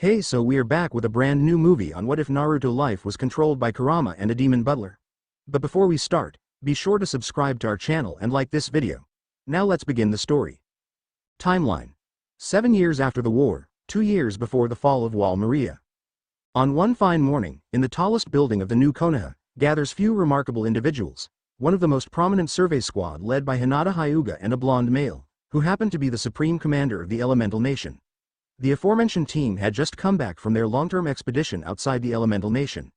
Hey, so we're back with a brand new movie on what if Naruto life was controlled by Kurama and a demon Butler. But before we start, be sure to subscribe to our channel and like this video. Now let's begin the story. Timeline. 7 years after the war, 2 years before the fall of Wall Maria. On one fine morning, in the tallest building of the new Konoha, gathers few remarkable individuals, one of the most prominent survey squad led by Hinata Hyuga and a blonde male, who happened to be the supreme commander of the elemental nation. The aforementioned team had just come back from their long-term expedition outside the elemental nation.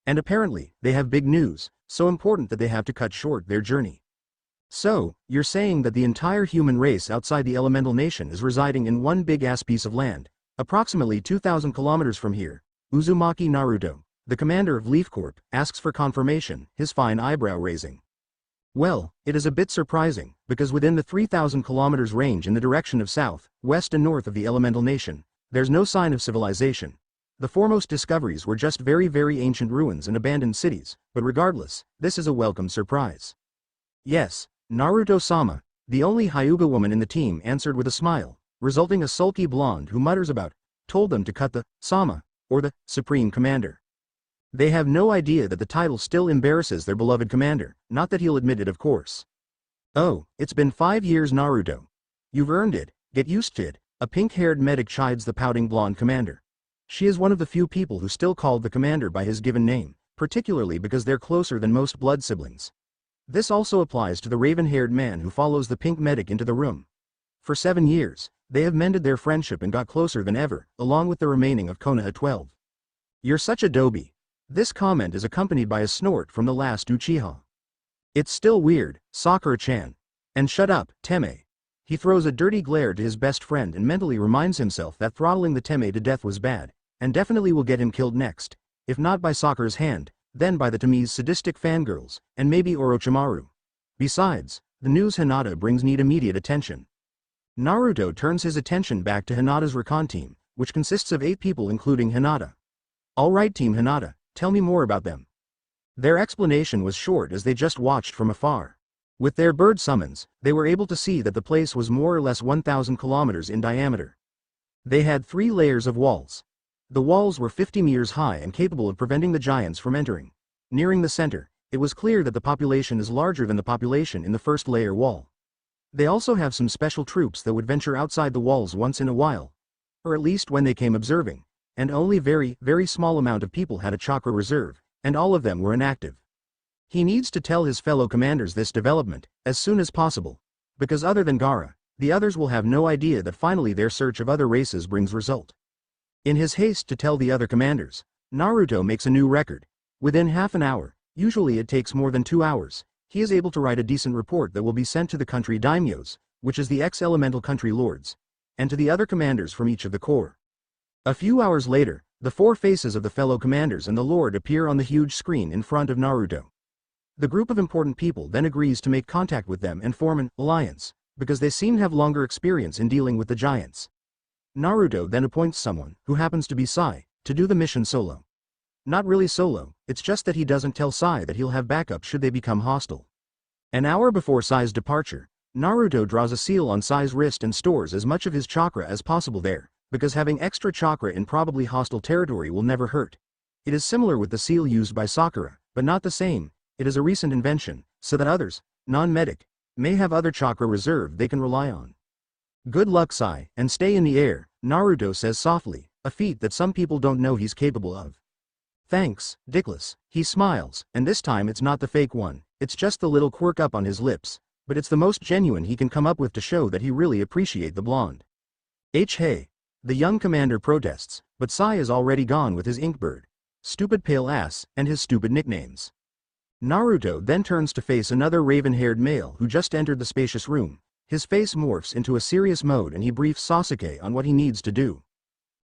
And apparently, they have big news, so important that they have to cut short their journey. So, you're saying that the entire human race outside the elemental nation is residing in one big-ass piece of land, approximately 2,000 kilometers from here. Uzumaki Naruto, the commander of Leaf Corp, asks for confirmation, his fine eyebrow raising. Well, it is a bit surprising, because within the 3,000 kilometers range in the direction of south, west and north of the elemental nation, there's no sign of civilization. The foremost discoveries were just very ancient ruins and abandoned cities, but regardless, this is a welcome surprise. Yes, Naruto-sama, the only Hyuga woman in the team, answered with a smile, resulting a sulky blonde who mutters about, told them to cut the sama, or the supreme commander. They have no idea that the title still embarrasses their beloved commander, not that he'll admit it, of course. Oh, it's been 5 years, Naruto. You've earned it, get used to it, a pink-haired medic chides the pouting blonde commander. She is one of the few people who still called the commander by his given name, particularly because they're closer than most blood siblings. This also applies to the raven-haired man who follows the pink medic into the room. For 7 years, they have mended their friendship and got closer than ever, along with the remaining of Konoha 12. You're such a doby. This comment is accompanied by a snort from the last Uchiha. It's still weird, Sakura-chan. And shut up, Teme. He throws a dirty glare to his best friend and mentally reminds himself that throttling the Teme to death was bad, and definitely will get him killed next, if not by Sakura's hand, then by the Teme's sadistic fangirls, and maybe Orochimaru. Besides, the news Hinata brings need immediate attention. Naruto turns his attention back to Hinata's recon team, which consists of 8 people including Hinata. Alright, Team Hinata, tell me more about them. Their explanation was short as they just watched from afar. With their bird summons, they were able to see that the place was more or less 1,000 kilometers in diameter. They had 3 layers of walls. The walls were 50 meters high and capable of preventing the giants from entering. Nearing the center, it was clear that the population is larger than the population in the first layer wall. They also have some special troops that would venture outside the walls once in a while. Or at least when they came observing. And only very small amount of people had a chakra reserve, and all of them were inactive. He needs to tell his fellow commanders this development, as soon as possible. Because other than Gaara, the others will have no idea that finally their search of other races brings result. In his haste to tell the other commanders, Naruto makes a new record. Within half an hour, usually it takes more than 2 hours, he is able to write a decent report that will be sent to the country daimyos, which is the ex-elemental country lords, and to the other commanders from each of the corps. A few hours later, the 4 faces of the fellow commanders and the lord appear on the huge screen in front of Naruto. The group of important people then agrees to make contact with them and form an alliance, because they seem to have longer experience in dealing with the giants. Naruto then appoints someone, who happens to be Sai, to do the mission solo. Not really solo, it's just that he doesn't tell Sai that he'll have backup should they become hostile. An hour before Sai's departure, Naruto draws a seal on Sai's wrist and stores as much of his chakra as possible there, because having extra chakra in probably hostile territory will never hurt. It is similar with the seal used by Sakura, but not the same. It is a recent invention, so that others, non-medic, may have other chakra reserve they can rely on. Good luck, Sai, and stay in the air, Naruto says softly, a feat that some people don't know he's capable of. Thanks, Dickless, he smiles, and this time it's not the fake one, it's just the little quirk up on his lips, but it's the most genuine he can come up with to show that he really appreciates the blonde. Hey. The young commander protests, but Sai is already gone with his inkbird, stupid pale ass, and his stupid nicknames. Naruto then turns to face another raven-haired male who just entered the spacious room. His face morphs into a serious mode and he briefs Sasuke on what he needs to do.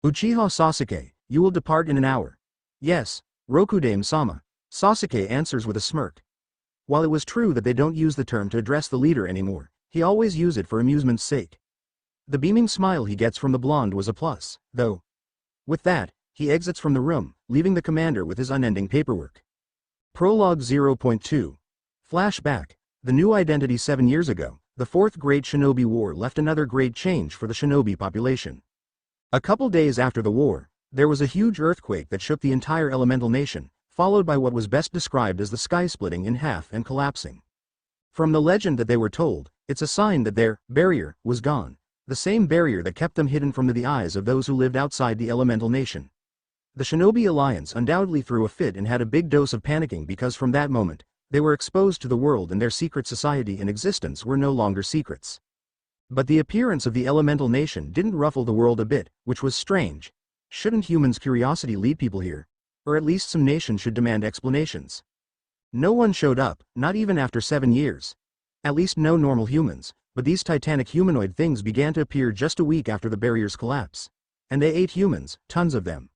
Uchiha Sasuke, you will depart in an hour. Yes, Rokudame-sama, Sasuke answers with a smirk. While it was true that they don't use the term to address the leader anymore, he always used it for amusement's sake. The beaming smile he gets from the blonde was a plus, though. With that, he exits from the room, leaving the commander with his unending paperwork. Prologue 0.2. Flashback. The new identity 7 years ago, the 4th Great Shinobi War left another great change for the shinobi population. A couple days after the war, There was a huge earthquake that shook the entire elemental nation, followed by what was best described as the sky splitting in half and collapsing. From the legend that they were told, it's a sign that their barrier was gone, the same barrier that kept them hidden from the eyes of those who lived outside the elemental nation. The Shinobi Alliance undoubtedly threw a fit and had a big dose of panicking because from that moment, they were exposed to the world and their secret society and existence were no longer secrets. But the appearance of the elemental nation didn't ruffle the world a bit, which was strange. Shouldn't humans' curiosity lead people here? Or at least some nation should demand explanations. No one showed up, not even after 7 years. At least no normal humans, but these titanic humanoid things began to appear just a week after the barrier's collapse. And they ate humans, tons of them.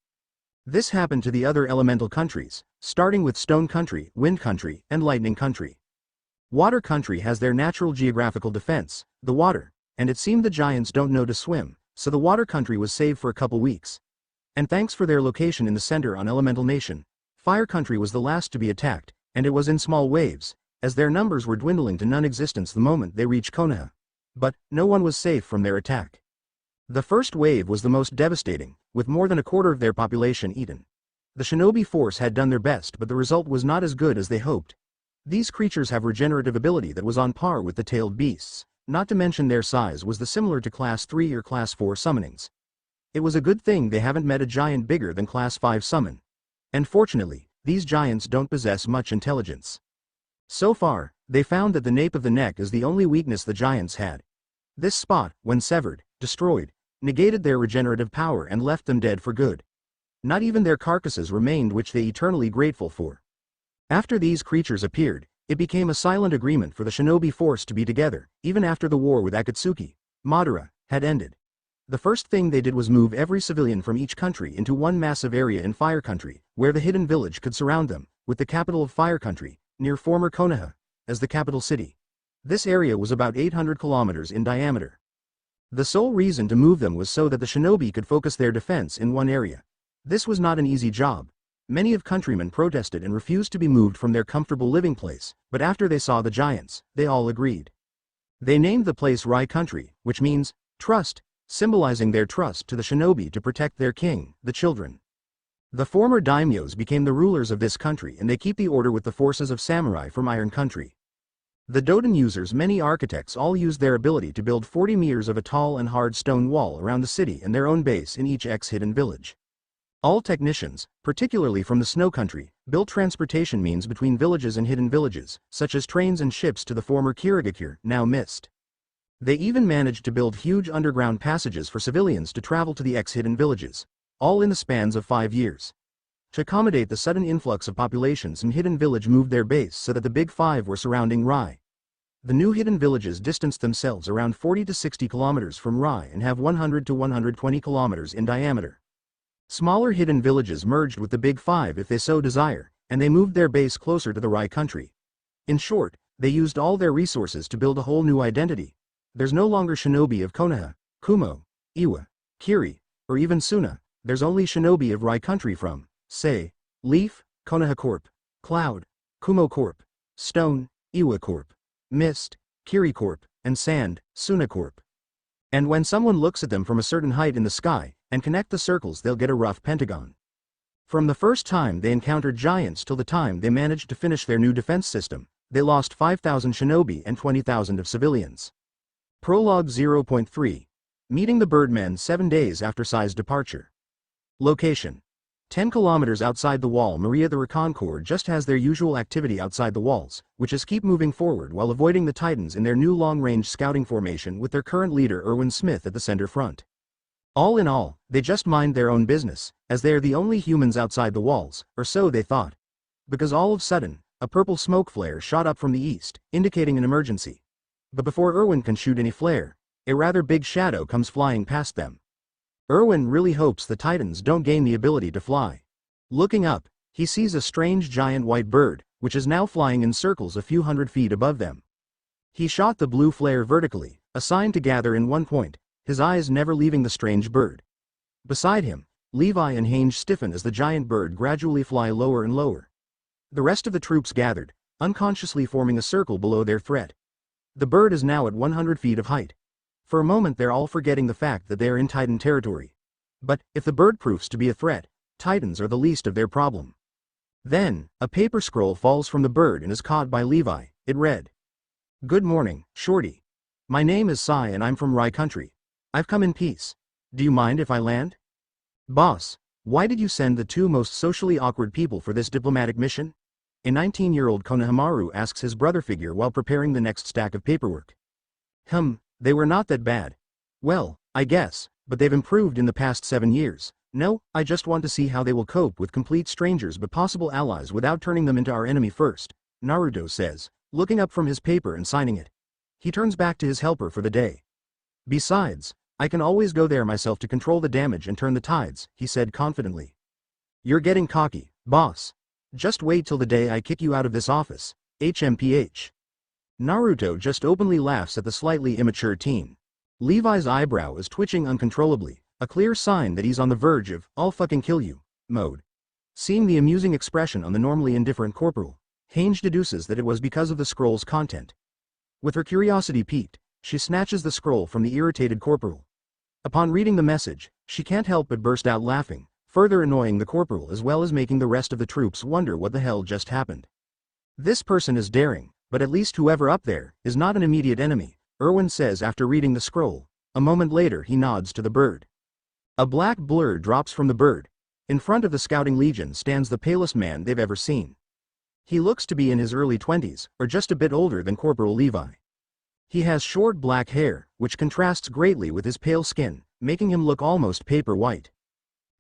This happened to the other elemental countries, starting with Stone Country, Wind Country, and Lightning Country. Water Country has their natural geographical defense, the water, and it seemed the giants don't know to swim, so the Water Country was saved for a couple weeks. And thanks for their location in the center on Elemental Nation, Fire Country was the last to be attacked, and it was in small waves, as their numbers were dwindling to non-existence the moment they reached Konoha. But no one was safe from their attack. The first wave was the most devastating, with more than a quarter of their population eaten. The shinobi force had done their best, but the result was not as good as they hoped. These creatures have regenerative ability that was on par with the tailed beasts, not to mention their size was similar to Class 3 or Class 4 summonings. It was a good thing they haven't met a giant bigger than Class 5 summon. And fortunately, these giants don't possess much intelligence. So far, they found that the nape of the neck is the only weakness the giants had. This spot, when severed, destroyed, negated their regenerative power and left them dead for good. Not even their carcasses remained, which they eternally grateful for. After these creatures appeared, it became a silent agreement for the shinobi force to be together, even after the war with Akatsuki, Madara, had ended. The first thing they did was move every civilian from each country into one massive area in Fire Country, where the hidden village could surround them, with the capital of Fire Country, near former Konoha, as the capital city. This area was about 800 kilometers in diameter. The sole reason to move them was so that the shinobi could focus their defense in one area. This was not an easy job. Many of countrymen protested and refused to be moved from their comfortable living place, but after they saw the giants, they all agreed. They named the place Rai Country, which means trust, symbolizing their trust to the shinobi to protect their king, the children. The former daimyos became the rulers of this country and they keep the order with the forces of samurai from Iron Country. The Doden users, many architects, all used their ability to build 40 meters of a tall and hard stone wall around the city and their own base in each hidden village. All technicians, particularly from the Snow Country, built transportation means between villages and hidden villages, such as trains and ships to the former Kirigakure, now Mist. They even managed to build huge underground passages for civilians to travel to the hidden villages, all in the spans of 5 years. To accommodate the sudden influx of populations, some hidden village moved their base so that the Big Five were surrounding Rai. The new hidden villages distanced themselves around 40 to 60 kilometers from Rai and have 100 to 120 kilometers in diameter. Smaller hidden villages merged with the Big Five if they so desire, and they moved their base closer to the Rai Country. In short, they used all their resources to build a whole new identity. There's no longer shinobi of Konoha, Kumo, Iwa, Kiri, or even Suna. There's only shinobi of Rai Country from, say, Leaf, Konoha Corp, Cloud, Kumo Corp, Stone, Iwa Corp, Mist, Kiri Corp, and Sand, Suna Corp. And when someone looks at them from a certain height in the sky, and connect the circles, they'll get a rough pentagon. From the first time they encountered giants till the time they managed to finish their new defense system, they lost 5,000 shinobi and 20,000 of civilians. Prologue 0.3. Meeting the Birdmen 7 days after Sai's departure. Location: 10 kilometers outside the wall. Maria the Recon Corps just has their usual activity outside the walls, which is keep moving forward while avoiding the Titans in their new long-range scouting formation with their current leader Erwin Smith at the center front. All in all, they just mind their own business, as they are the only humans outside the walls, or so they thought. Because all of a sudden, a purple smoke flare shot up from the east, indicating an emergency. But before Erwin can shoot any flare, a rather big shadow comes flying past them. Erwin really hopes the Titans don't gain the ability to fly. Looking up, he sees a strange giant white bird, which is now flying in circles a few hundred feet above them. He shot the blue flare vertically, a sign to gather in one point, his eyes never leaving the strange bird. Beside him, Levi and Hange stiffen as the giant bird gradually fly lower and lower. The rest of the troops gathered, unconsciously forming a circle below their threat. The bird is now at 100 feet of height. For a moment they're all forgetting the fact that they are in Titan territory. But, if the bird proves to be a threat, titans are the least of their problem. Then, a paper scroll falls from the bird and is caught by Levi. It read, "Good morning, Shorty. My name is Sai and I'm from Rye Country. I've come in peace. Do you mind if I land?" "Boss, why did you send the two most socially awkward people for this diplomatic mission?" A 19-year-old Konohamaru asks his brother figure while preparing the next stack of paperwork. They were not that bad. Well, I guess, but they've improved in the past 7 years. No, I just want to see how they will cope with complete strangers but possible allies without turning them into our enemy first, Naruto says, looking up from his paper and signing it. He turns back to his helper for the day. "Besides, I can always go there myself to control the damage and turn the tides," he said confidently. "You're getting cocky, boss. Just wait till the day I kick you out of this office, HMPH. Naruto just openly laughs at the slightly immature teen. Levi's eyebrow is twitching uncontrollably, a clear sign that he's on the verge of "I'll fucking kill you" mode. Seeing the amusing expression on the normally indifferent corporal, Hange deduces that it was because of the scroll's content. With her curiosity piqued, she snatches the scroll from the irritated corporal. Upon reading the message, she can't help but burst out laughing, further annoying the corporal as well as making the rest of the troops wonder what the hell just happened. This person is daring, but at least whoever up there is not an immediate enemy, Erwin says after reading the scroll. A moment later he nods to the bird. A black blur drops from the bird. In front of the scouting legion stands the palest man they've ever seen. He looks to be in his early 20s, or just a bit older than Corporal Levi. He has short black hair, which contrasts greatly with his pale skin, making him look almost paper white.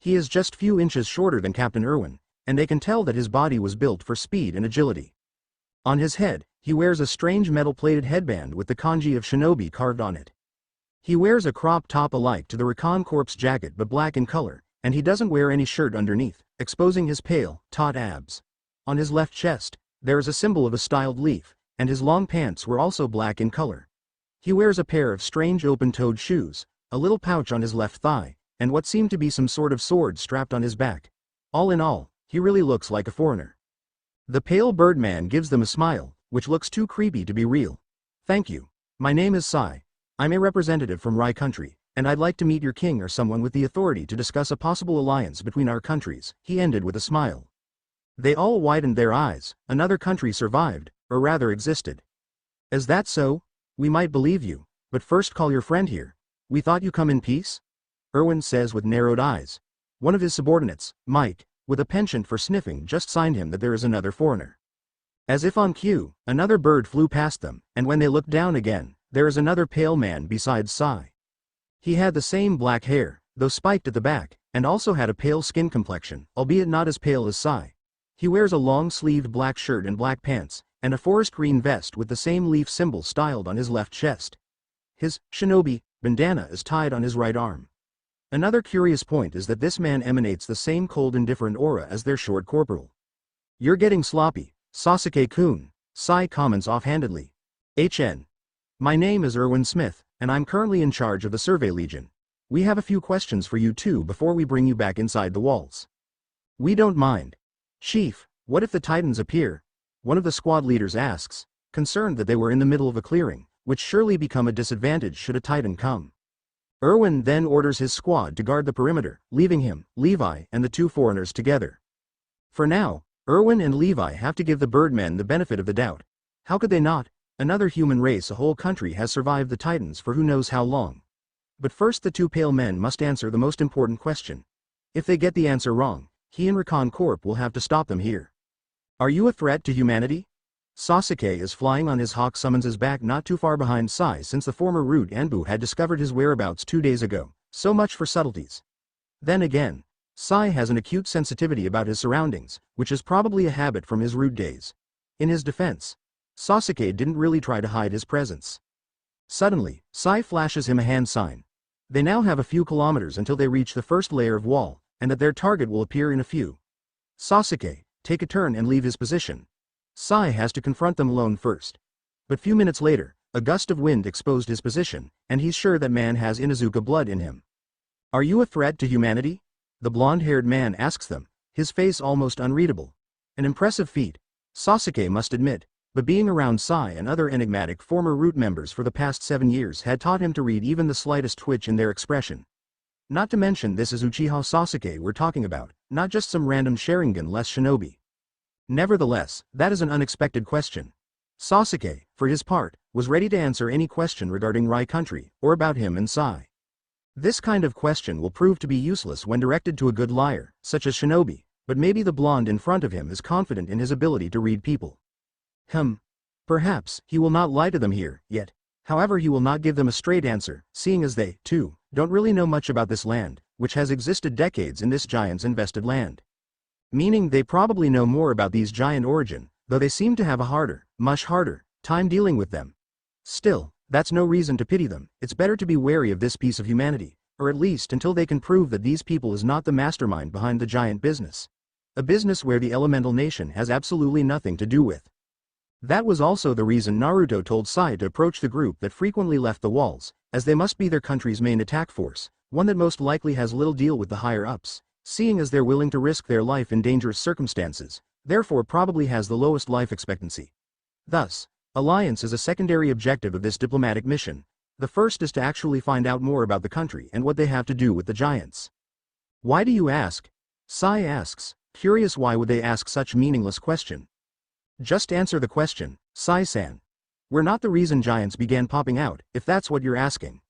He is just few inches shorter than Captain Erwin, and they can tell that his body was built for speed and agility. On his head, he wears a strange metal-plated headband with the kanji of shinobi carved on it. He wears a crop top alike to the Recon Corps jacket but black in color, and he doesn't wear any shirt underneath, exposing his pale, taut abs. On his left chest, there is a symbol of a styled leaf, and his long pants were also black in color. He wears a pair of strange open-toed shoes, a little pouch on his left thigh, and what seemed to be some sort of sword strapped on his back. All in all, he really looks like a foreigner. The pale birdman gives them a smile, which looks too creepy to be real. "Thank you. My name is Sai. I'm a representative from Rye Country, and I'd like to meet your king or someone with the authority to discuss a possible alliance between our countries," he ended with a smile. They all widened their eyes. Another country survived, or rather existed. "Is that so? We might believe you, but first call your friend here. We thought you come in peace?" Erwin says with narrowed eyes. One of his subordinates, Mike, with a penchant for sniffing, just signed him that there is another foreigner. As if on cue, another bird flew past them, and when they looked down again, there is another pale man besides Sai. He had the same black hair, though spiked at the back, and also had a pale skin complexion, albeit not as pale as Sai. He wears a long-sleeved black shirt and black pants, and a forest green vest with the same leaf symbol styled on his left chest. His shinobi bandana is tied on his right arm. Another curious point is that this man emanates the same cold indifferent aura as their short corporal. "You're getting sloppy, Sasuke-kun," Sai comments offhandedly. "HN. My name is Erwin Smith, and I'm currently in charge of the Survey Legion. We have a few questions for you too before we bring you back inside the walls." "We don't mind. Chief, what if the Titans appear?" one of the squad leaders asks, concerned that they were in the middle of a clearing, which surely become a disadvantage should a Titan come. Erwin then orders his squad to guard the perimeter, leaving him, Levi, and the two foreigners together. For now, Erwin and Levi have to give the Birdmen the benefit of the doubt. How could they not? Another human race, a whole country has survived the Titans for who knows how long. But first the two pale men must answer the most important question. If they get the answer wrong, he and Recon Corp will have to stop them here. "Are you a threat to humanity?" Sasuke is flying on his hawk summons back not too far behind Sai since the former rude Enbu had discovered his whereabouts 2 days ago, so much for subtleties. Then again, Sai has an acute sensitivity about his surroundings, which is probably a habit from his rude days. In his defense, Sasuke didn't really try to hide his presence. Suddenly, Sai flashes him a hand sign. They now have a few kilometers until they reach the first layer of wall, and that their target will appear in a few. "Sasuke, take a turn and leave his position." Sai has to confront them alone first. But few minutes later, a gust of wind exposed his position, and he's sure that man has Inuzuka blood in him. "Are you a threat to humanity?" the blonde-haired man asks them, his face almost unreadable. An impressive feat, Sasuke must admit, but being around Sai and other enigmatic former root members for the past 7 years had taught him to read even the slightest twitch in their expression. Not to mention this is Uchiha Sasuke we're talking about, not just some random Sharingan-less shinobi. Nevertheless, that is an unexpected question. Sasuke, for his part, was ready to answer any question regarding Rai country, or about him and Sai. This kind of question will prove to be useless when directed to a good liar, such as Shinobi, but maybe the blonde in front of him is confident in his ability to read people. Perhaps, he will not lie to them here, yet. However, he will not give them a straight answer, seeing as they, too, don't really know much about this land, which has existed decades in this giant's invested land. Meaning they probably know more about these giant origin, though they seem to have a much harder, time dealing with them. Still, that's no reason to pity them. It's better to be wary of this piece of humanity, or at least until they can prove that these people is not the mastermind behind the giant business. A business where the elemental nation has absolutely nothing to do with. That was also the reason Naruto told Sai to approach the group that frequently left the walls, as they must be their country's main attack force, one that most likely has little deal with the higher-ups, seeing as they're willing to risk their life in dangerous circumstances, therefore probably has the lowest life expectancy. Thus, alliance is a secondary objective of this diplomatic mission. The first is to actually find out more about the country and what they have to do with the giants. Why do you ask? Sai asks, curious why would they ask such meaningless question. Just answer the question, Sai-san. We're not the reason giants began popping out, if that's what you're asking.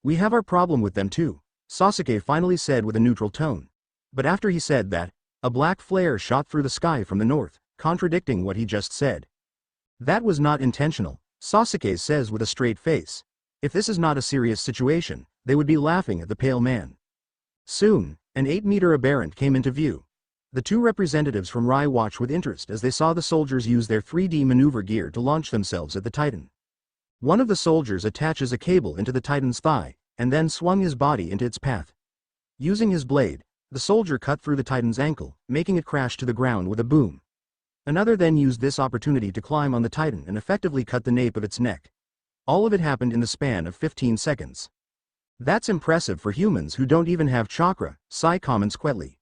We have our problem with them too, Sasuke finally said with a neutral tone. But after he said that, a black flare shot through the sky from the north, contradicting what he just said. That was not intentional, Sasuke says with a straight face. If this is not a serious situation, they would be laughing at the pale man. Soon, an 8-meter aberrant came into view. The two representatives from Rai watched with interest as they saw the soldiers use their 3D maneuver gear to launch themselves at the Titan. One of the soldiers attaches a cable into the Titan's thigh, and then swung his body into its path. Using his blade, the soldier cut through the Titan's ankle, making it crash to the ground with a boom. Another then used this opportunity to climb on the Titan and effectively cut the nape of its neck. All of it happened in the span of 15 seconds. That's impressive for humans who don't even have chakra, Sai comments quietly.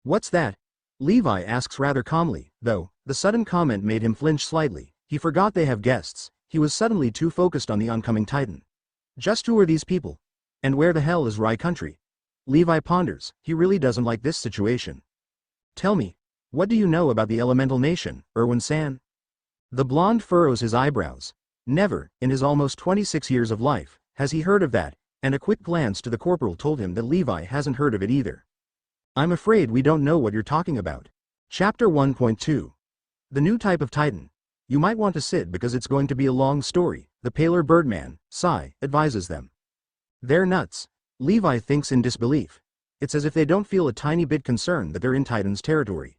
What's that? Levi asks rather calmly, though, the sudden comment made him flinch slightly. He forgot they have guests. He was suddenly too focused on the oncoming Titan. Just who are these people? And where the hell is Rai country? Levi ponders, he really doesn't like this situation. Tell me, what do you know about the elemental nation, Erwin-san? The blonde furrows his eyebrows. Never, in his almost 26 years of life, has he heard of that, and a quick glance to the corporal told him that Levi hasn't heard of it either. I'm afraid we don't know what you're talking about. Chapter 1.2. The new type of Titan. You might want to sit because it's going to be a long story, the paler birdman, Sai, advises them. They're nuts. Levi thinks in disbelief. It's as if they don't feel a tiny bit concerned that they're in Titan's territory.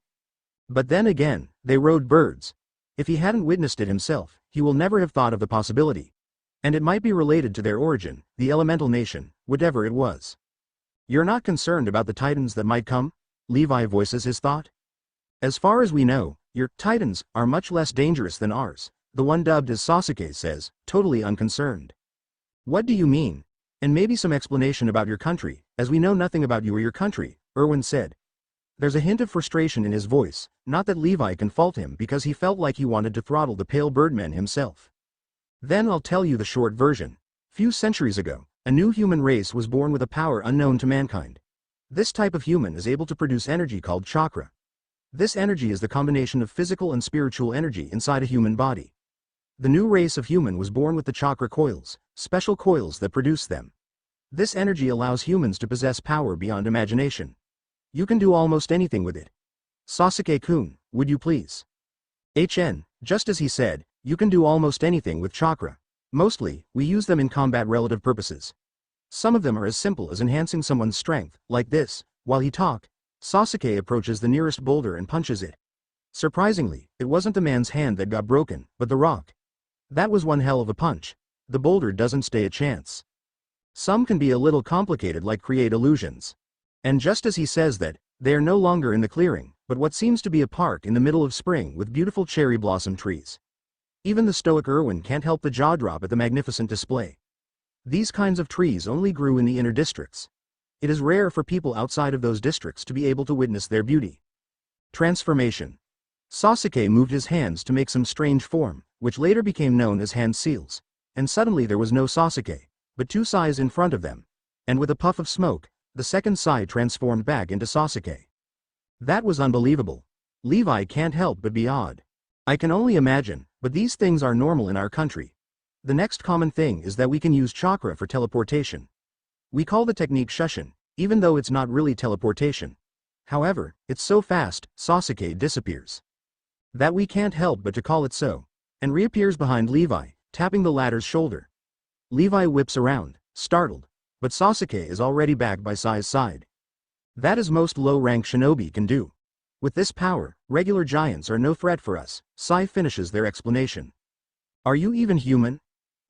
But then again, they rode birds. If he hadn't witnessed it himself, he will never have thought of the possibility. And it might be related to their origin, the elemental nation, whatever it was. You're not concerned about the Titans that might come? Levi voices his thought. As far as we know, your Titans are much less dangerous than ours, the one dubbed as Sasuke says, totally unconcerned. What do you mean? And maybe some explanation about your country, as we know nothing about you or your country, Erwin said. There's a hint of frustration in his voice, not that Levi can fault him because he felt like he wanted to throttle the pale birdman himself. Then I'll tell you the short version. Few centuries ago, a new human race was born with a power unknown to mankind. This type of human is able to produce energy called chakra. This energy is the combination of physical and spiritual energy inside a human body. The new race of human was born with the chakra coils, special coils that produce them. This energy allows humans to possess power beyond imagination. You can do almost anything with it. Sasuke-kun, would you please? Just as he said, you can do almost anything with chakra. Mostly, we use them in combat relative purposes. Some of them are as simple as enhancing someone's strength, like this. While he talked, Sasuke approaches the nearest boulder and punches it. Surprisingly, it wasn't the man's hand that got broken, but the rock. That was one hell of a punch. The boulder doesn't stay a chance. Some can be a little complicated, like create illusions. And just as he says that, they are no longer in the clearing, but what seems to be a park in the middle of spring with beautiful cherry blossom trees. Even the stoic Erwin can't help the jaw drop at the magnificent display. These kinds of trees only grew in the inner districts. It is rare for people outside of those districts to be able to witness their beauty. Transformation. Sasuke moved his hands to make some strange form, which later became known as hand seals. And suddenly there was no Sasuke, but two Sais in front of them. And with a puff of smoke, The second Sai transformed back into Sasuke. That was unbelievable. Levi can't help but be awed. I can only imagine, but these things are normal in our country. The next common thing is that we can use chakra for teleportation. We call the technique Shushin, even though it's not really teleportation. However, it's so fast, Sasuke disappears, that we can't help but to call it so, and reappears behind Levi, tapping the latter's shoulder. Levi whips around, startled, but Sasuke is already back by Sai's side. That is most low-rank shinobi can do. With this power, regular giants are no threat for us. Sai finishes their explanation. Are you even human?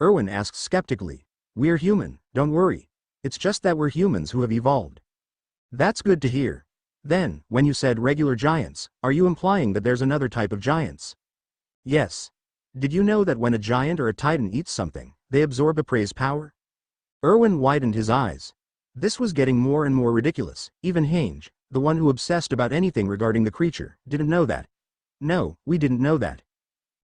Erwin asks skeptically. We're human, don't worry. It's just that we're humans who have evolved. That's good to hear. Then, when you said regular giants, are you implying that there's another type of giants? Yes. Did you know that when a giant or a titan eats something, they absorb a prey's power? Erwin widened his eyes. This was getting more and more ridiculous. Even Hange, the one who obsessed about anything regarding the creature, didn't know that. No, we didn't know that.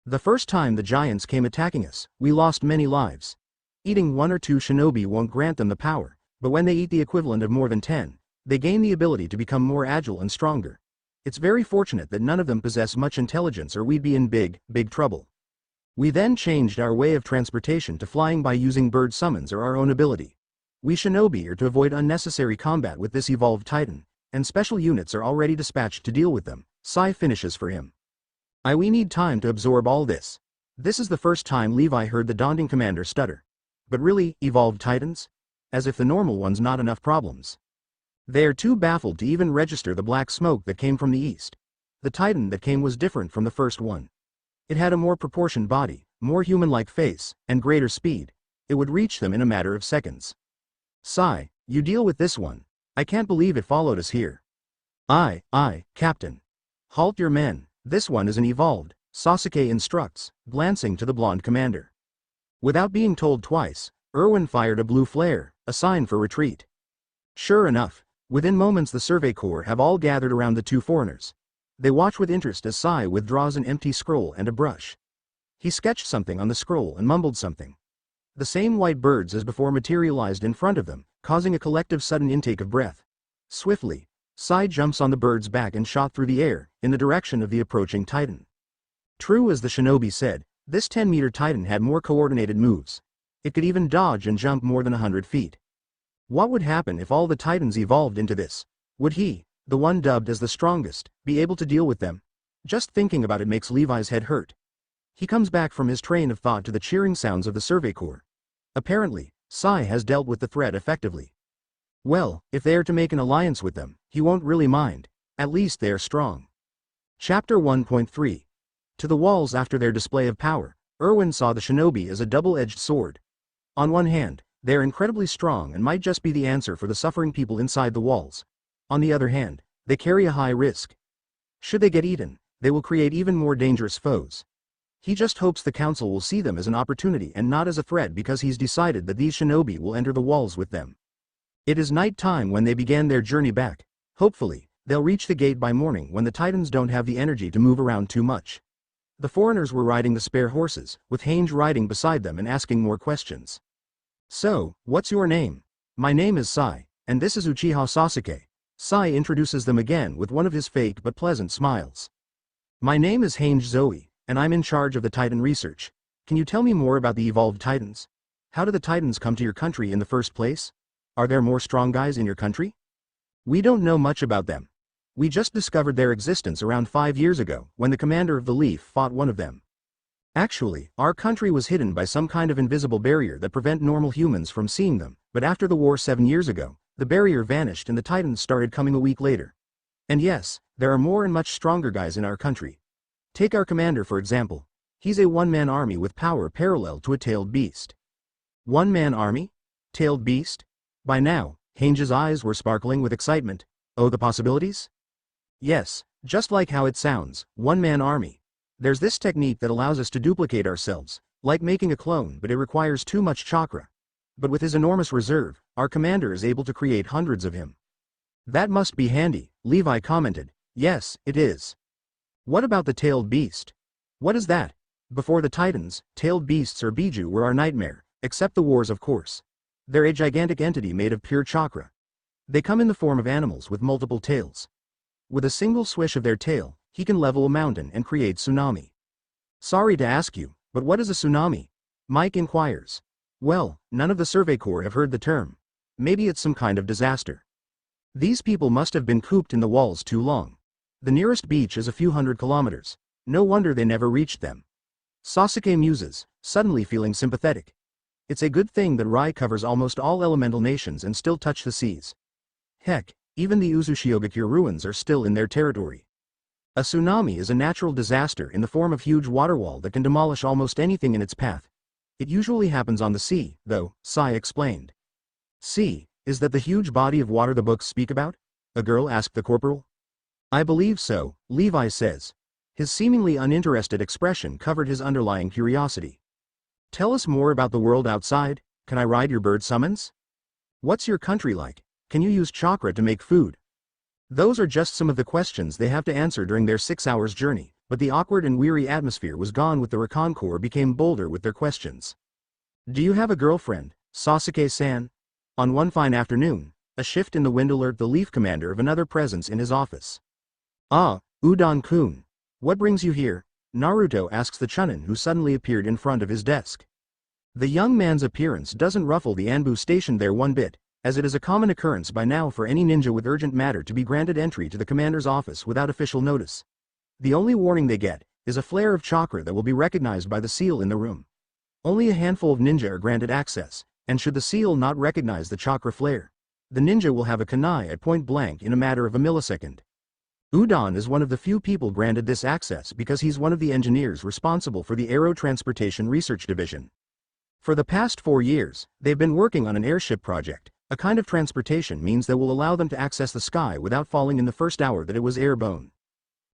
The first time the giants came attacking us, we lost many lives. Eating 1 or 2 shinobi won't grant them the power, but when they eat the equivalent of more than 10, they gain the ability to become more agile and stronger. It's very fortunate that none of them possess much intelligence or we'd be in big trouble. We then changed our way of transportation to flying by using bird summons or our own ability. We shinobi are to avoid unnecessary combat with this evolved titan, and special units are already dispatched to deal with them. Sai finishes for him. We need time to absorb all this. This is the first time Levi heard the daunting commander stutter. But really, evolved titans? As if the normal ones not enough problems. They are too baffled to even register the black smoke that came from the east. The titan that came was different from the first one. It had a more proportioned body, more human-like face, and greater speed. It would reach them in a matter of seconds. Sai, you deal with this one. I can't believe it followed us here. Aye, Captain. Halt your men, this one is an evolved, Sasuke instructs, glancing to the blonde commander. Without being told twice, Erwin fired a blue flare, a sign for retreat. Sure enough, within moments the Survey Corps have all gathered around the 2 foreigners. They watch with interest as Sai withdraws an empty scroll and a brush. He sketched something on the scroll and mumbled something. The same white birds as before materialized in front of them, causing a collective sudden intake of breath. Swiftly, Sai jumps on the bird's back and shot through the air, in the direction of the approaching titan. True as the shinobi said, this 10-meter titan had more coordinated moves. It could even dodge and jump more than 100 feet. What would happen if all the titans evolved into this? Would he, the one dubbed as the strongest, be able to deal with them? Just thinking about it makes Levi's head hurt. He comes back from his train of thought to the cheering sounds of the Survey Corps. Apparently, Sai has dealt with the threat effectively. Well, if they are to make an alliance with them, he won't really mind. At least they are strong. Chapter 1.3. To the walls. After their display of power, Erwin saw the shinobi as a double-edged sword. On one hand, they are incredibly strong and might just be the answer for the suffering people inside the walls. On the other hand, they carry a high risk. Should they get eaten, they will create even more dangerous foes. He just hopes the council will see them as an opportunity and not as a threat, because he's decided that these shinobi will enter the walls with them. It is night time when they began their journey back. Hopefully, they'll reach the gate by morning when the titans don't have the energy to move around too much. The foreigners were riding the spare horses, with Hange riding beside them and asking more questions. So, what's your name? My name is Sai, and this is Uchiha Sasuke. Sai introduces them again with one of his fake but pleasant smiles. My name is Hange Zoe, and I'm in charge of the Titan research. Can you tell me more about the evolved titans? How did the titans come to your country in the first place? Are there more strong guys in your country? We don't know much about them. We just discovered their existence around 5 years ago, when the commander of the Leaf fought one of them. Actually, our country was hidden by some kind of invisible barrier that prevent normal humans from seeing them, but after the war 7 years ago, the barrier vanished and the titans started coming a week later. And yes, there are more and much stronger guys in our country. Take our commander for example. He's a one-man army with power parallel to a tailed beast. One-man army? Tailed beast? By now, Hange's eyes were sparkling with excitement. Oh, the possibilities? Yes, just like how it sounds, one-man army. There's this technique that allows us to duplicate ourselves, like making a clone, but it requires too much chakra. But with his enormous reserve, our commander is able to create hundreds of him. That must be handy, Levi commented. Yes, it is. What about the tailed beast? What is that? Before the titans, tailed beasts or Biju were our nightmare, except the wars of course. They're a gigantic entity made of pure chakra. They come in the form of animals with multiple tails. With a single swish of their tail, he can level a mountain and create tsunami. Sorry to ask you, but what is a tsunami? Mike inquires. Well, none of the Survey Corps have heard the term. Maybe it's some kind of disaster. These people must have been cooped in the walls too long. The nearest beach is a few hundred kilometers. No wonder they never reached them. Sasuke muses, suddenly feeling sympathetic. It's a good thing that Rai covers almost all elemental nations and still touch the seas. Heck, even the Uzushiogakure ruins are still in their territory. A tsunami is a natural disaster in the form of huge water wall that can demolish almost anything in its path. It usually happens on the sea, though, Sai explained. Sea, is that the huge body of water the books speak about? A girl asked the corporal. I believe so, Levi says. His seemingly uninterested expression covered his underlying curiosity. Tell us more about the world outside. Can I ride your bird summons? What's your country like? Can you use chakra to make food? Those are just some of the questions they have to answer during their 6 hours journey, but the awkward and weary atmosphere was gone with the Recon Corps became bolder with their questions. Do you have a girlfriend, Sasuke-san? On one fine afternoon, a shift in the wind alerted the Leaf Commander of another presence in his office. Ah, Udon-kun. What brings you here? Naruto asks the Chunin who suddenly appeared in front of his desk. The young man's appearance doesn't ruffle the Anbu stationed there one bit, as it is a common occurrence by now for any ninja with urgent matter to be granted entry to the commander's office without official notice. The only warning they get is a flare of chakra that will be recognized by the seal in the room. Only a handful of ninja are granted access, and should the seal not recognize the chakra flare, the ninja will have a kunai at point blank in a matter of a millisecond. Udon is one of the few people granted this access because he's one of the engineers responsible for the Aero Transportation Research Division. For the past 4 years, they've been working on an airship project, a kind of transportation means that will allow them to access the sky without falling in the first hour that it was airborne.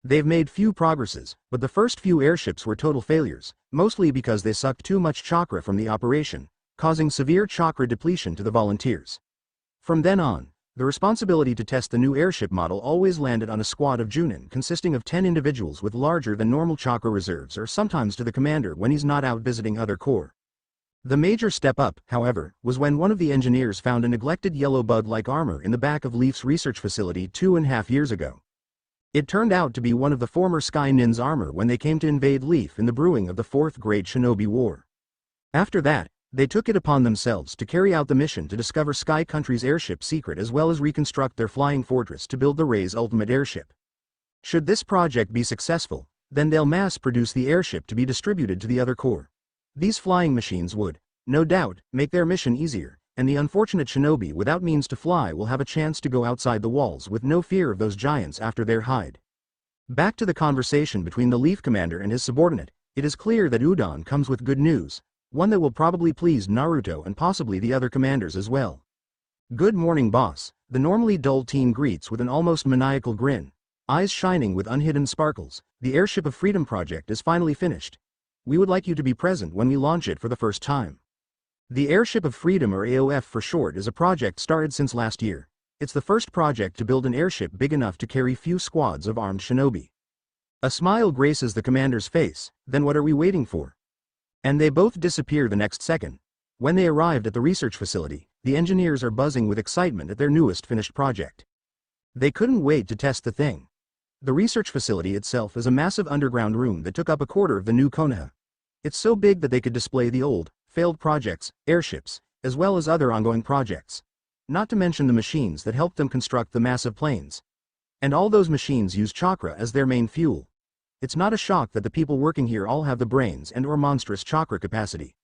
They've made few progresses, but the first few airships were total failures, mostly because they sucked too much chakra from the operation, causing severe chakra depletion to the volunteers. From then on, the responsibility to test the new airship model always landed on a squad of Junin consisting of 10 individuals with larger than normal chakra reserves or sometimes to the commander when he's not out visiting other corps. The major step up, however, was when one of the engineers found a neglected yellow bug-like armor in the back of Leaf's research facility 2.5 years ago. It turned out to be one of the former Sky Nin's armor when they came to invade Leaf in the brewing of the 4th Great Shinobi War. After that, they took it upon themselves to carry out the mission to discover Sky Country's airship secret as well as reconstruct their flying fortress to build the Ray's ultimate airship. Should this project be successful, then they'll mass-produce the airship to be distributed to the other corps. These flying machines would, no doubt, make their mission easier, and the unfortunate shinobi without means to fly will have a chance to go outside the walls with no fear of those giants after their hide. Back to the conversation between the Leaf Commander and his subordinate, it is clear that Udon comes with good news, one that will probably please Naruto and possibly the other commanders as well. Good morning, boss, the normally dull teen greets with an almost maniacal grin, eyes shining with unhidden sparkles. The Airship of Freedom project is finally finished. We would like you to be present when we launch it for the first time. The Airship of Freedom, or AOF for short, is a project started since last year. It's the first project to build an airship big enough to carry few squads of armed shinobi. A smile graces the commander's face. Then what are we waiting for? And they both disappear the next second. When they arrived at the research facility, the engineers are buzzing with excitement at their newest finished project. They couldn't wait to test the thing. The research facility itself is a massive underground room that took up a quarter of the new Konoha. It's so big that they could display the old, failed projects, airships, as well as other ongoing projects. Not to mention the machines that helped them construct the massive planes. And all those machines use chakra as their main fuel. It's not a shock that the people working here all have the brains and/or monstrous chakra capacity.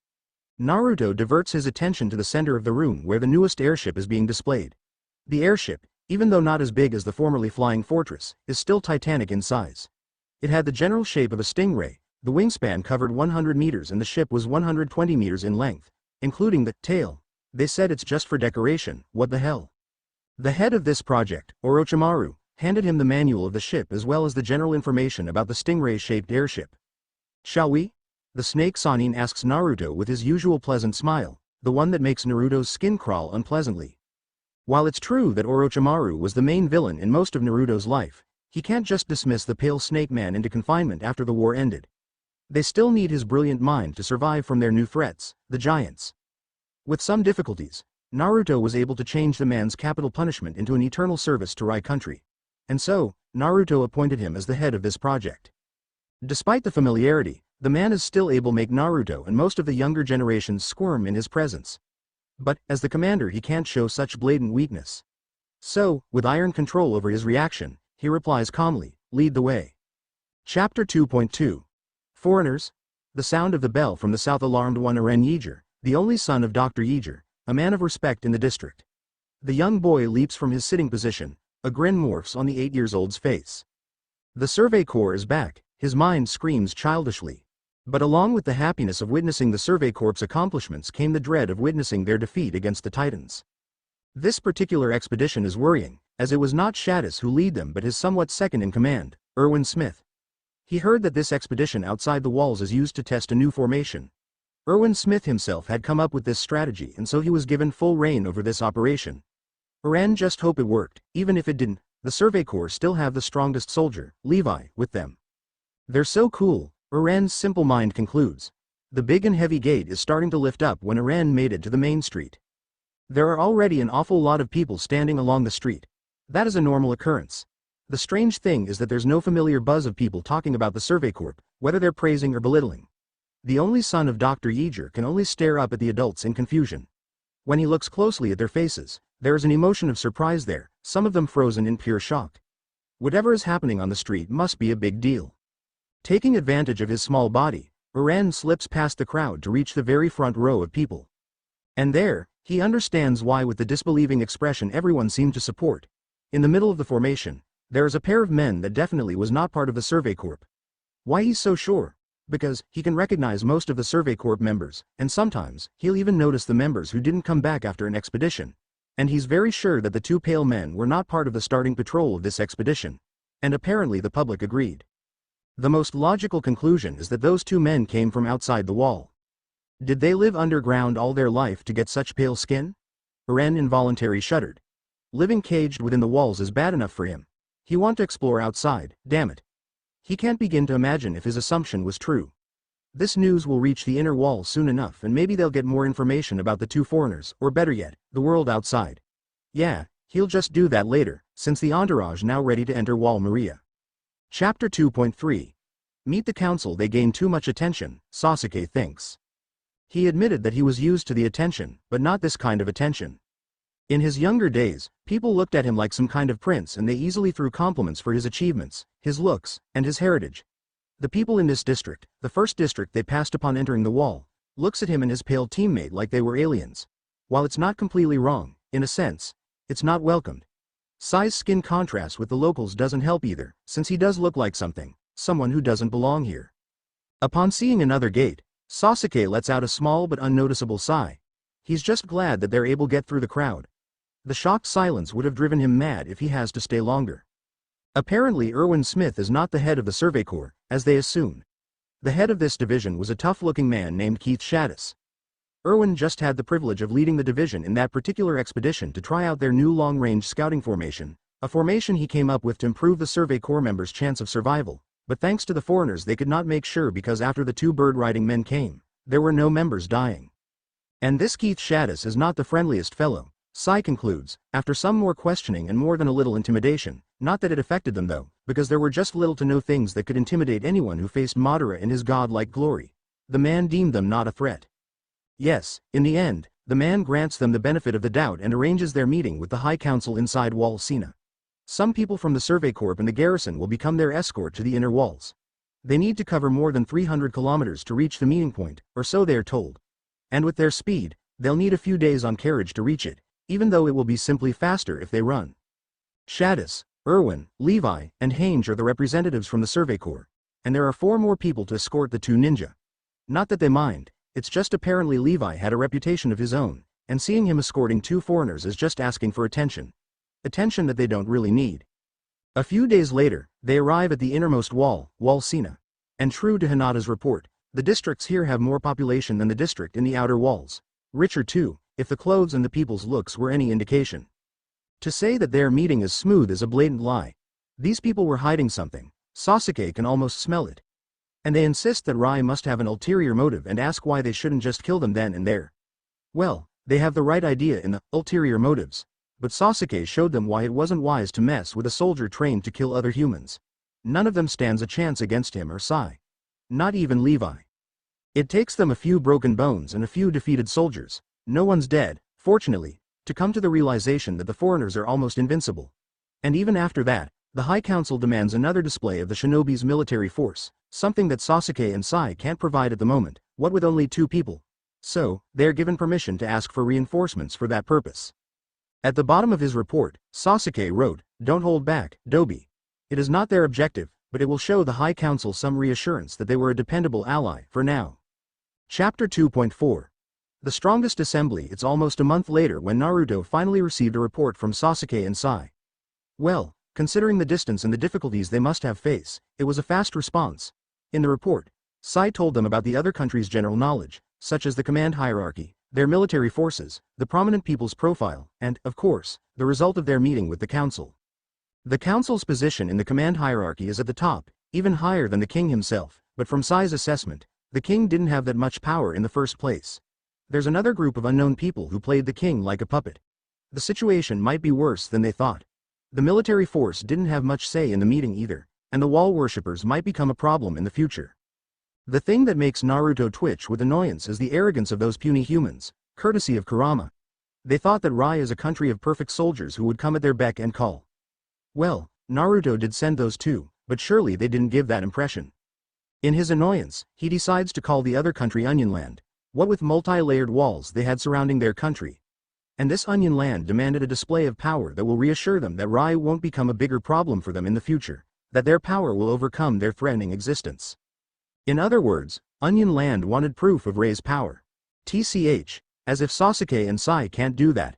Naruto diverts his attention to the center of the room where the newest airship is being displayed. The airship, even though not as big as the formerly flying fortress, is still titanic in size. It had the general shape of a stingray, the wingspan covered 100 meters and the ship was 120 meters in length, including the tail. They said it's just for decoration, what the hell? The head of this project, Orochimaru, handed him the manual of the ship as well as the general information about the stingray-shaped airship. Shall we? The snake Sanin asks Naruto with his usual pleasant smile, the one that makes Naruto's skin crawl unpleasantly. While it's true that Orochimaru was the main villain in most of Naruto's life, he can't just dismiss the pale snake man into confinement after the war ended. They still need his brilliant mind to survive from their new threats, the giants. With some difficulties, Naruto was able to change the man's capital punishment into an eternal service to Rai country. And so, Naruto appointed him as the head of this project. Despite the familiarity, the man is still able to make Naruto and most of the younger generations squirm in his presence. But, as the commander, he can't show such blatant weakness. So, with iron control over his reaction, he replies calmly, "Lead the way." Chapter 2.2. Foreigners. The sound of the bell from the south alarmed one Eren Yeager, the only son of Dr. Yeager, a man of respect in the district. The young boy leaps from his sitting position, a grin morphs on the 8-year-old's face. The Survey Corps is back, his mind screams childishly. But along with the happiness of witnessing the Survey Corps' accomplishments came the dread of witnessing their defeat against the Titans. This particular expedition is worrying, as it was not Shadis who lead them but his somewhat second-in-command, Erwin Smith. He heard that this expedition outside the walls is used to test a new formation. Erwin Smith himself had come up with this strategy and so he was given full reign over this operation. Eren just hope it worked, even if it didn't, the Survey Corps still have the strongest soldier, Levi, with them. They're so cool, Eren's simple mind concludes. The big and heavy gate is starting to lift up when Eren made it to the main street. There are already an awful lot of people standing along the street. That is a normal occurrence. The strange thing is that there's no familiar buzz of people talking about the Survey Corps, whether they're praising or belittling. The only son of Dr. Yeager can only stare up at the adults in confusion. When he looks closely at their faces, there is an emotion of surprise there, some of them frozen in pure shock. Whatever is happening on the street must be a big deal. Taking advantage of his small body, Eren slips past the crowd to reach the very front row of people. And there, he understands why with the disbelieving expression everyone seemed to support. In the middle of the formation, there is a pair of men that definitely was not part of the Survey Corps. Why he's so sure? Because he can recognize most of the Survey Corps members, and sometimes, he'll even notice the members who didn't come back after an expedition. And he's very sure that the two pale men were not part of the starting patrol of this expedition. And apparently the public agreed. The most logical conclusion is that those two men came from outside the wall. Did they live underground all their life to get such pale skin? Eren involuntarily shuddered. Living caged within the walls is bad enough for him. He wants to explore outside, damn it. He can't begin to imagine if his assumption was true. This news will reach the inner wall soon enough and maybe they'll get more information about the two foreigners, or better yet, the world outside. Yeah, he'll just do that later, since the entourage now ready to enter Wall Maria. Chapter 2.3. Meet the council. They gain too much attention, Sasuke thinks. He admitted that he was used to the attention, but not this kind of attention. In his younger days, people looked at him like some kind of prince and they easily threw compliments for his achievements, his looks, and his heritage. The people in this district, the first district they passed upon entering the wall, looks at him and his pale teammate like they were aliens. While it's not completely wrong, in a sense, it's not welcomed. Sai's skin contrast with the locals doesn't help either, since he does look like someone who doesn't belong here. Upon seeing another gate, Sasuke lets out a small but unnoticeable sigh. He's just glad that they're able to get through the crowd. The shocked silence would have driven him mad if he has to stay longer. Apparently Erwin Smith is not the head of the Survey Corps, as they assumed. The head of this division was a tough-looking man named Keith Shadis. Erwin just had the privilege of leading the division in that particular expedition to try out their new long-range scouting formation, a formation he came up with to improve the Survey Corps members' chance of survival, but thanks to the foreigners they could not make sure because after the two bird-riding men came, there were no members dying. And this Keith Shadis is not the friendliest fellow. Sai concludes, after some more questioning and more than a little intimidation, not that it affected them though, because there were just little to no things that could intimidate anyone who faced Madara in his godlike glory. The man deemed them not a threat. Yes, in the end, the man grants them the benefit of the doubt and arranges their meeting with the High Council inside Wall Sina. Some people from the Survey Corps and the garrison will become their escort to the inner walls. They need to cover more than 300 kilometers to reach the meeting point, or so they are told. And with their speed, they'll need a few days on carriage to reach it, even though it will be simply faster if they run. Shadis, Erwin, Levi, and Hange are the representatives from the Survey Corps, and there are 4 more people to escort the 2 ninja. Not that they mind, it's just apparently Levi had a reputation of his own, and seeing him escorting 2 foreigners is just asking for attention. Attention that they don't really need. A few days later, they arrive at the innermost wall, Wall Sina. And true to Hinata's report, the districts here have more population than the district in the outer walls. Richer too, if the clothes and the people's looks were any indication. To say that their meeting is smooth is a blatant lie. These people were hiding something. Sasuke can almost smell it. And they insist that Rai must have an ulterior motive and ask why they shouldn't just kill them then and there. Well, They have the right idea in the ulterior motives. But Sasuke showed them why it wasn't wise to mess with a soldier trained to kill other humans. None of them stands a chance against him or Sai. Not even Levi. It takes them a few broken bones and a few defeated soldiers. No one's dead, fortunately, to come to the realization that the foreigners are almost invincible. And even after that, the High Council demands another display of the shinobi's military force, something that Sasuke and Sai can't provide at the moment, what with only 2 people. So, they are given permission to ask for reinforcements for that purpose. At the bottom of his report, Sasuke wrote, "Don't hold back, Dobi. It is not their objective, but it will show the High Council some reassurance that they were a dependable ally for now." Chapter 2.4. The Strongest Assembly. It's almost a month later when Naruto finally received a report from Sasuke and Sai. Well, considering the distance and the difficulties they must have faced, it was a fast response. In the report, Sai told them about the other countries' general knowledge, such as the command hierarchy, their military forces, the prominent people's profile, and, of course, the result of their meeting with the council. The council's position in the command hierarchy is at the top, even higher than the king himself, but from Sai's assessment, the king didn't have that much power in the first place. There's another group of unknown people who played the king like a puppet. The situation might be worse than they thought. The military force didn't have much say in the meeting either, and the wall worshippers might become a problem in the future. The thing that makes Naruto twitch with annoyance is the arrogance of those puny humans, courtesy of Kurama. They thought that Rai is a country of perfect soldiers who would come at their beck and call. Well, Naruto did send those too, but surely they didn't give that impression. In his annoyance, he decides to call the other country Onion Land, what with multi-layered walls they had surrounding their country. And this Onion Land demanded a display of power that will reassure them that Rai won't become a bigger problem for them in the future, that their power will overcome their threatening existence. In other words, Onion Land wanted proof of Rai's power. TCH, as if Sasuke and Sai can't do that.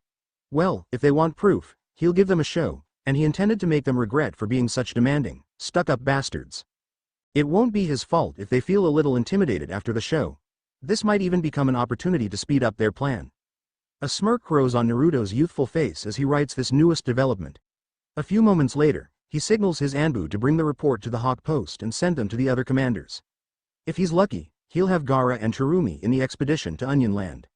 Well, if they want proof, he'll give them a show, and he intended to make them regret for being such demanding, stuck-up bastards. It won't be his fault if they feel a little intimidated after the show. This might even become an opportunity to speed up their plan. A smirk grows on Naruto's youthful face as he writes this newest development. A few moments later, he signals his Anbu to bring the report to the Hawk Post and send them to the other commanders. If he's lucky, he'll have Gaara and Chirumi in the expedition to Onion Land.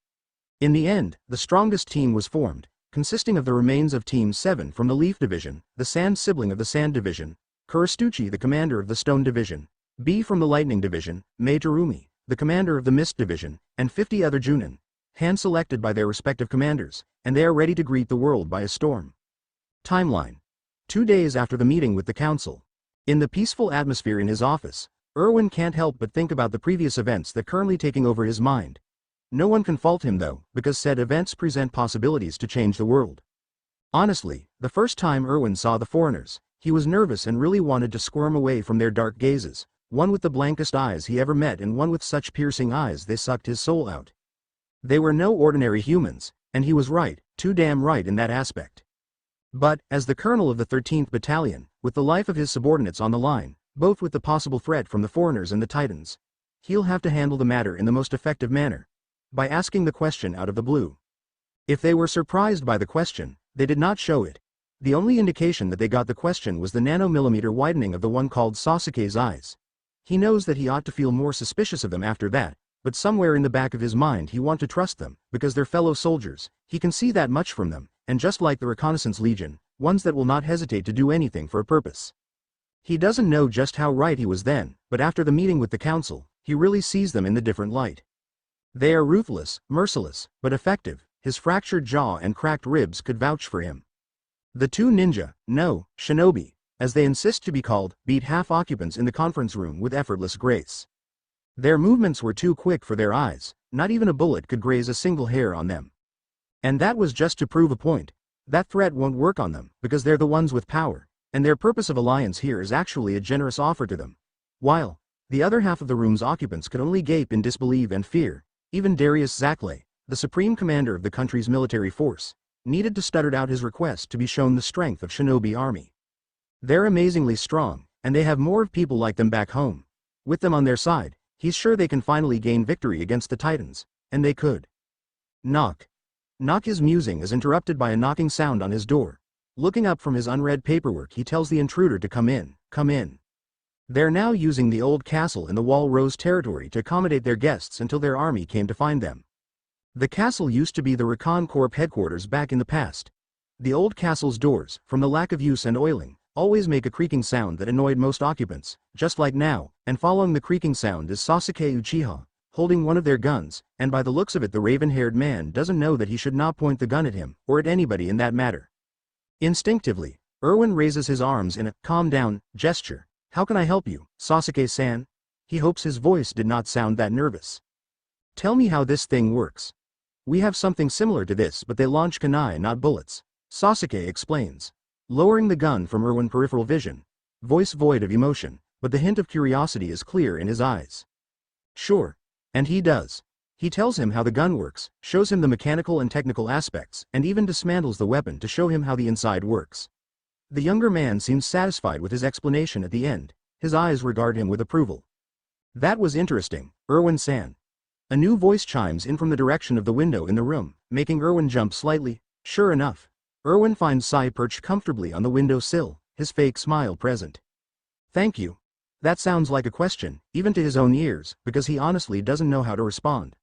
In the end, the strongest team was formed, consisting of the remains of Team 7 from the Leaf Division, the Sand sibling of the Sand Division, Kurostuchi the commander of the Stone Division, B from the Lightning Division, Mei Terumi, the commander of the Mist Division, and 50 other Junin, hand-selected by their respective commanders, and they are ready to greet the world by a storm. Timeline. 2 days after the meeting with the council. In the peaceful atmosphere in his office, Erwin can't help but think about the previous events that currently taking over his mind. No one can fault him though, because said events present possibilities to change the world. Honestly, the first time Erwin saw the foreigners, he was nervous and really wanted to squirm away from their dark gazes, one with the blankest eyes he ever met and one with such piercing eyes they sucked his soul out. They were no ordinary humans, and he was right, too damn right in that aspect. But, as the colonel of the 13th Battalion, with the life of his subordinates on the line, both with the possible threat from the foreigners and the Titans, he'll have to handle the matter in the most effective manner. By asking the question out of the blue. If they were surprised by the question, they did not show it. The only indication that they got the question was the nanomillimeter widening of the one called Sasuke's eyes. He knows that he ought to feel more suspicious of them after that, but somewhere in the back of his mind he wants to trust them, because they're fellow soldiers, he can see that much from them, and just like the Reconnaissance Legion, ones that will not hesitate to do anything for a purpose. He doesn't know just how right he was then, but after the meeting with the council, he really sees them in the different light. They are ruthless, merciless, but effective. His fractured jaw and cracked ribs could vouch for him. The 2 ninja, no, shinobi, as they insist to be called, beat half occupants in the conference room with effortless grace. Their movements were too quick for their eyes, not even a bullet could graze a single hair on them. And that was just to prove a point. That threat won't work on them, because they're the ones with power, and their purpose of alliance here is actually a generous offer to them. While the other half of the room's occupants could only gape in disbelief and fear. Even Darius Zackley, the supreme commander of the country's military force, needed to stutter out his request to be shown the strength of shinobi army. They're amazingly strong, and they have more of people like them back home. With them on their side, he's sure they can finally gain victory against the Titans, and they could. Knock. Knock. His musing is interrupted by a knocking sound on his door. Looking up from his unread paperwork, he tells the intruder to come in, come in. They're now using the old castle in the Wall Rose territory to accommodate their guests until their army came to find them. The castle used to be the Recon Corp headquarters back in the past. The old castle's doors, from the lack of use and oiling, always make a creaking sound that annoyed most occupants, just like now, and following the creaking sound is Sasuke Uchiha, holding one of their guns, and by the looks of it the raven-haired man doesn't know that he should not point the gun at him, or at anybody in that matter. Instinctively, Erwin raises his arms in a calm down gesture. How can I help you, Sasuke-san? He hopes his voice did not sound that nervous. Tell me how this thing works. We have something similar to this, but they launch kunai, not bullets, Sasuke explains, lowering the gun from Erwin's peripheral vision, voice void of emotion, but the hint of curiosity is clear in his eyes. Sure. And he does. He tells him how the gun works, shows him the mechanical and technical aspects, and even dismantles the weapon to show him how the inside works. The younger man seems satisfied with his explanation at the end. His eyes regard him with approval. That was interesting, Erwin-san. A new voice chimes in from the direction of the window in the room, making Erwin jump slightly. Sure enough, Erwin finds Sai perched comfortably on the window sill, his fake smile present. Thank you. That sounds like a question, even to his own ears, because he honestly doesn't know how to respond.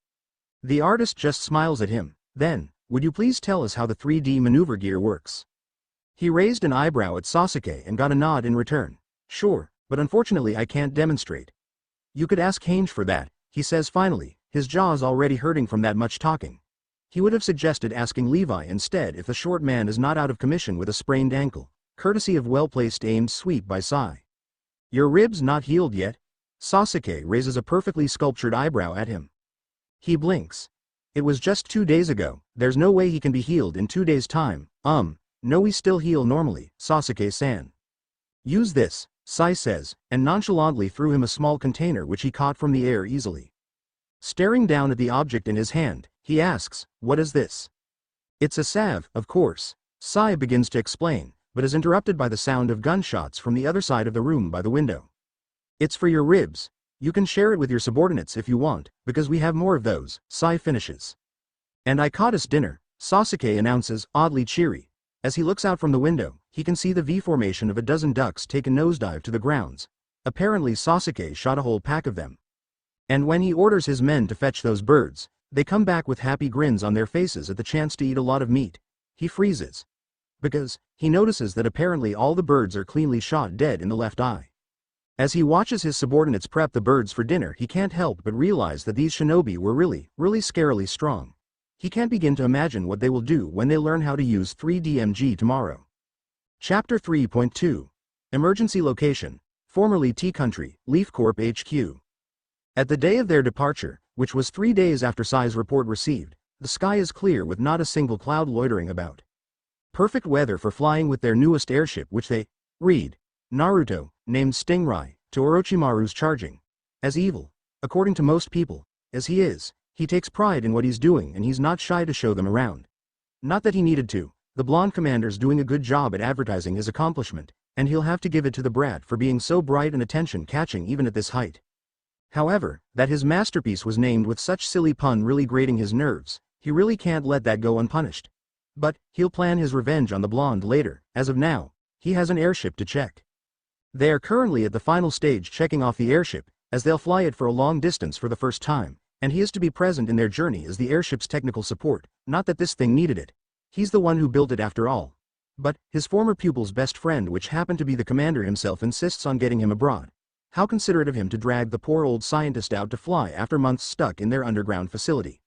The artist just smiles at him. Then, would you please tell us how the 3D maneuver gear works? He raised an eyebrow at Sasuke and got a nod in return. Sure, but unfortunately I can't demonstrate. You could ask Hange for that, he says finally, his jaws already hurting from that much talking. He would have suggested asking Levi instead if the short man is not out of commission with a sprained ankle, courtesy of well-placed aimed sweep by Sai. Your ribs not healed yet? Sasuke raises a perfectly sculptured eyebrow at him. He blinks. It was just 2 days ago, there's no way he can be healed in 2 days' time. No, we still heal normally, Sasuke-san. Use this, Sai says, and nonchalantly threw him a small container which he caught from the air easily. Staring down at the object in his hand, he asks, what is this? It's a salve, of course. Sai begins to explain, but is interrupted by the sound of gunshots from the other side of the room by the window. It's for your ribs. You can share it with your subordinates if you want, because we have more of those, Sai finishes. And I caught us dinner, Sasuke announces, oddly cheery. As he looks out from the window, he can see the V formation of a dozen ducks take a nosedive to the grounds. Apparently Sasuke shot a whole pack of them. And when he orders his men to fetch those birds, they come back with happy grins on their faces at the chance to eat a lot of meat. He freezes. Because, he notices that apparently all the birds are cleanly shot dead in the left eye. As he watches his subordinates prep the birds for dinner, he can't help but realize that these shinobi were really scarily strong. He can't begin to imagine what they will do when they learn how to use 3DMG tomorrow. Chapter 3.2. Emergency Location, formerly T-Country, Leaf Corp HQ. At the day of their departure, which was 3 days after Sai's report received, the sky is clear with not a single cloud loitering about. Perfect weather for flying with their newest airship which they read, Naruto, named Stingray, to Orochimaru's charging. As evil, according to most people, as he is, he takes pride in what he's doing and he's not shy to show them around. Not that he needed to, the blonde commander's doing a good job at advertising his accomplishment, and he'll have to give it to the brat for being so bright and attention-catching even at this height. However, that his masterpiece was named with such silly pun really grating his nerves, he really can't let that go unpunished. But, he'll plan his revenge on the blonde later. As of now, he has an airship to check. They are currently at the final stage checking off the airship, as they'll fly it for a long distance for the first time, and he is to be present in their journey as the airship's technical support, not that this thing needed it. He's the one who built it after all. But, his former pupil's best friend, which happened to be the commander himself, insists on getting him abroad. How considerate of him to drag the poor old scientist out to fly after months stuck in their underground facility.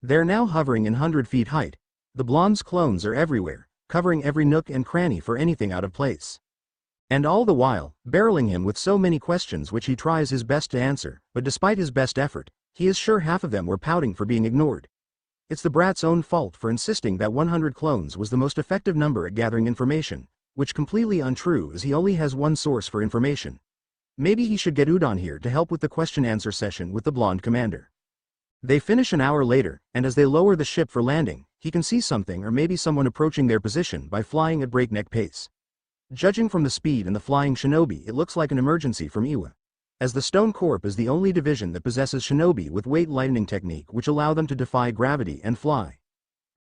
They're now hovering in 100 feet height. The blonde's clones are everywhere, covering every nook and cranny for anything out of place. And all the while, barreling him with so many questions which he tries his best to answer, but despite his best effort, he is sure half of them were pouting for being ignored. It's the brat's own fault for insisting that 100 clones was the most effective number at gathering information, which completely untrue as he only has one source for information. Maybe he should get Udon here to help with the question-answer session with the blonde commander. They finish an hour later, and as they lower the ship for landing, he can see something or maybe someone approaching their position by flying at breakneck pace. Judging from the speed and the flying shinobi, it looks like an emergency from Iwa. As the Stone Corp is the only division that possesses shinobi with weight lightning technique which allow them to defy gravity and fly.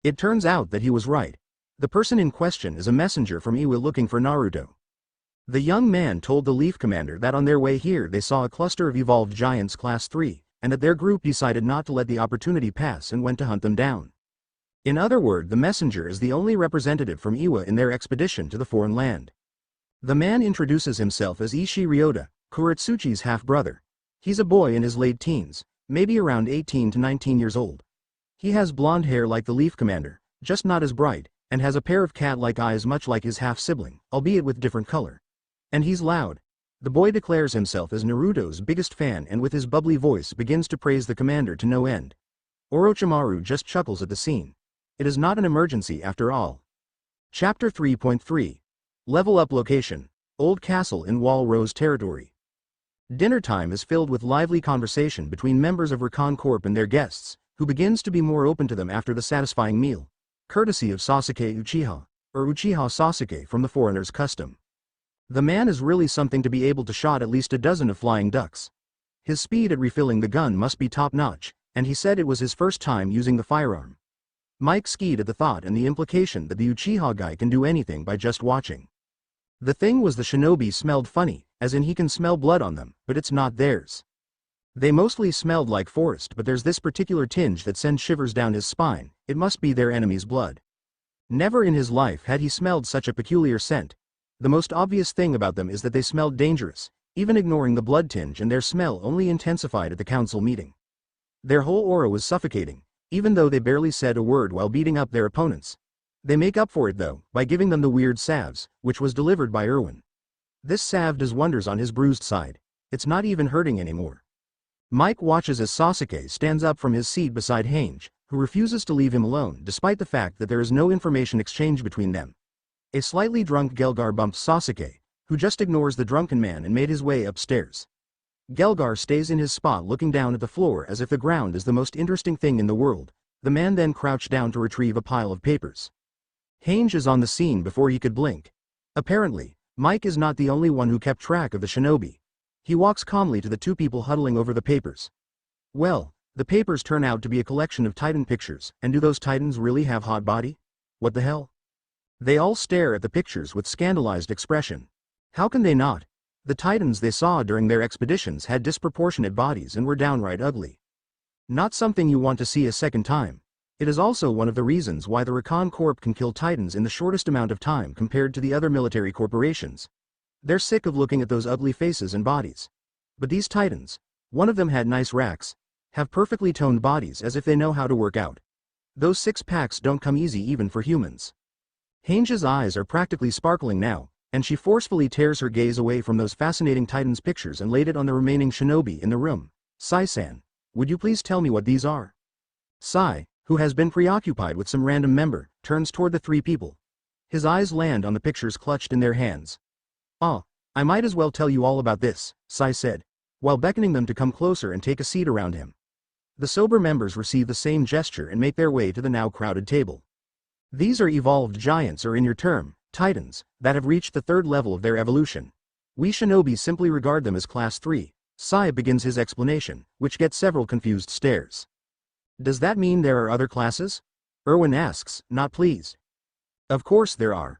It turns out that he was right. The person in question is a messenger from Iwa looking for Naruto. The young man told the Leaf Commander that on their way here they saw a cluster of evolved giants class 3, and that their group decided not to let the opportunity pass and went to hunt them down. In other words, the messenger is the only representative from Iwa in their expedition to the foreign land. The man introduces himself as Ishii Ryota, Kuretsuchi's half-brother. He's a boy in his late teens, maybe around 18 to 19 years old. He has blonde hair like the Leaf Commander, just not as bright, and has a pair of cat-like eyes much like his half-sibling, albeit with different color. And he's loud. The boy declares himself as Naruto's biggest fan and with his bubbly voice begins to praise the commander to no end. Orochimaru just chuckles at the scene. It is not an emergency after all. Chapter 3.3. Level Up Location. Old Castle in Wall Rose Territory. Dinner time is filled with lively conversation between members of Recon Corp and their guests, who begins to be more open to them after the satisfying meal, courtesy of Sasuke Uchiha, or Uchiha Sasuke from the foreigner's custom. The man is really something to be able to shot at least a dozen of flying ducks. His speed at refilling the gun must be top-notch, and he said it was his first time using the firearm. Mike skied at the thought and the implication that the Uchiha guy can do anything by just watching. The thing was the shinobi smelled funny, as in he can smell blood on them, but it's not theirs. They mostly smelled like forest, but there's this particular tinge that sends shivers down his spine. It must be their enemy's blood. Never in his life had he smelled such a peculiar scent. The most obvious thing about them is that they smelled dangerous, even ignoring the blood tinge, and their smell only intensified at the council meeting. Their whole aura was suffocating, even though they barely said a word while beating up their opponents. They make up for it though, by giving them the weird salves, which was delivered by Erwin. This salve does wonders on his bruised side. It's not even hurting anymore. Mike watches as Sasuke stands up from his seat beside Hange, who refuses to leave him alone despite the fact that there is no information exchange between them. A slightly drunk Gelgar bumps Sasuke, who just ignores the drunken man and made his way upstairs. Gelgar stays in his spot looking down at the floor as if the ground is the most interesting thing in the world. The man then crouched down to retrieve a pile of papers. Hange is on the scene before he could blink. Apparently, Mike is not the only one who kept track of the shinobi. He walks calmly to the two people huddling over the papers. Well, the papers turn out to be a collection of Titan pictures, and do those Titans really have hot body? What the hell? They all stare at the pictures with scandalized expression. How can they not? The Titans they saw during their expeditions had disproportionate bodies and were downright ugly. Not something you want to see a second time. It is also one of the reasons why the Recon Corp can kill Titans in the shortest amount of time compared to the other military corporations. They're sick of looking at those ugly faces and bodies. But these Titans, one of them had nice racks, have perfectly toned bodies as if they know how to work out. Those six-packs don't come easy even for humans. Hange's eyes are practically sparkling now, and she forcefully tears her gaze away from those fascinating Titans pictures and laid it on the remaining shinobi in the room. Sai-san, would you please tell me what these are? Sai, who has been preoccupied with some random member, turns toward the three people. His eyes land on the pictures clutched in their hands. Ah, I might as well tell you all about this, Sai said, while beckoning them to come closer and take a seat around him. The sober members receive the same gesture and make their way to the now crowded table. These are evolved giants, or in your term, Titans, that have reached the third level of their evolution. We shinobi simply regard them as Class 3. Sai begins his explanation, which gets several confused stares. Does that mean there are other classes? Erwin asks, not pleased. Of course there are.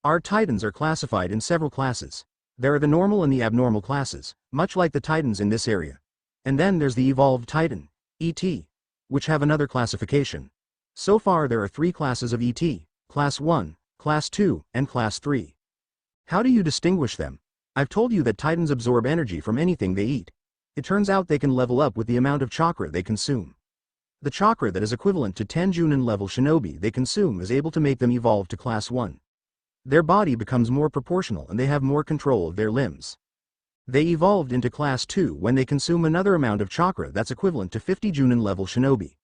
Our Titans are classified in several classes. There are the normal and the abnormal classes, much like the Titans in this area. And then there's the evolved Titan, ET, which have another classification. So far there are 3 classes of ET, Class 1, Class 2, and Class 3. How do you distinguish them? I've told you that Titans absorb energy from anything they eat. It turns out they can level up with the amount of chakra they consume. The chakra that is equivalent to 10 Junin level shinobi they consume is able to make them evolve to Class 1. Their body becomes more proportional and they have more control of their limbs. They evolved into Class 2 when they consume another amount of chakra that's equivalent to 50 Junin level shinobi.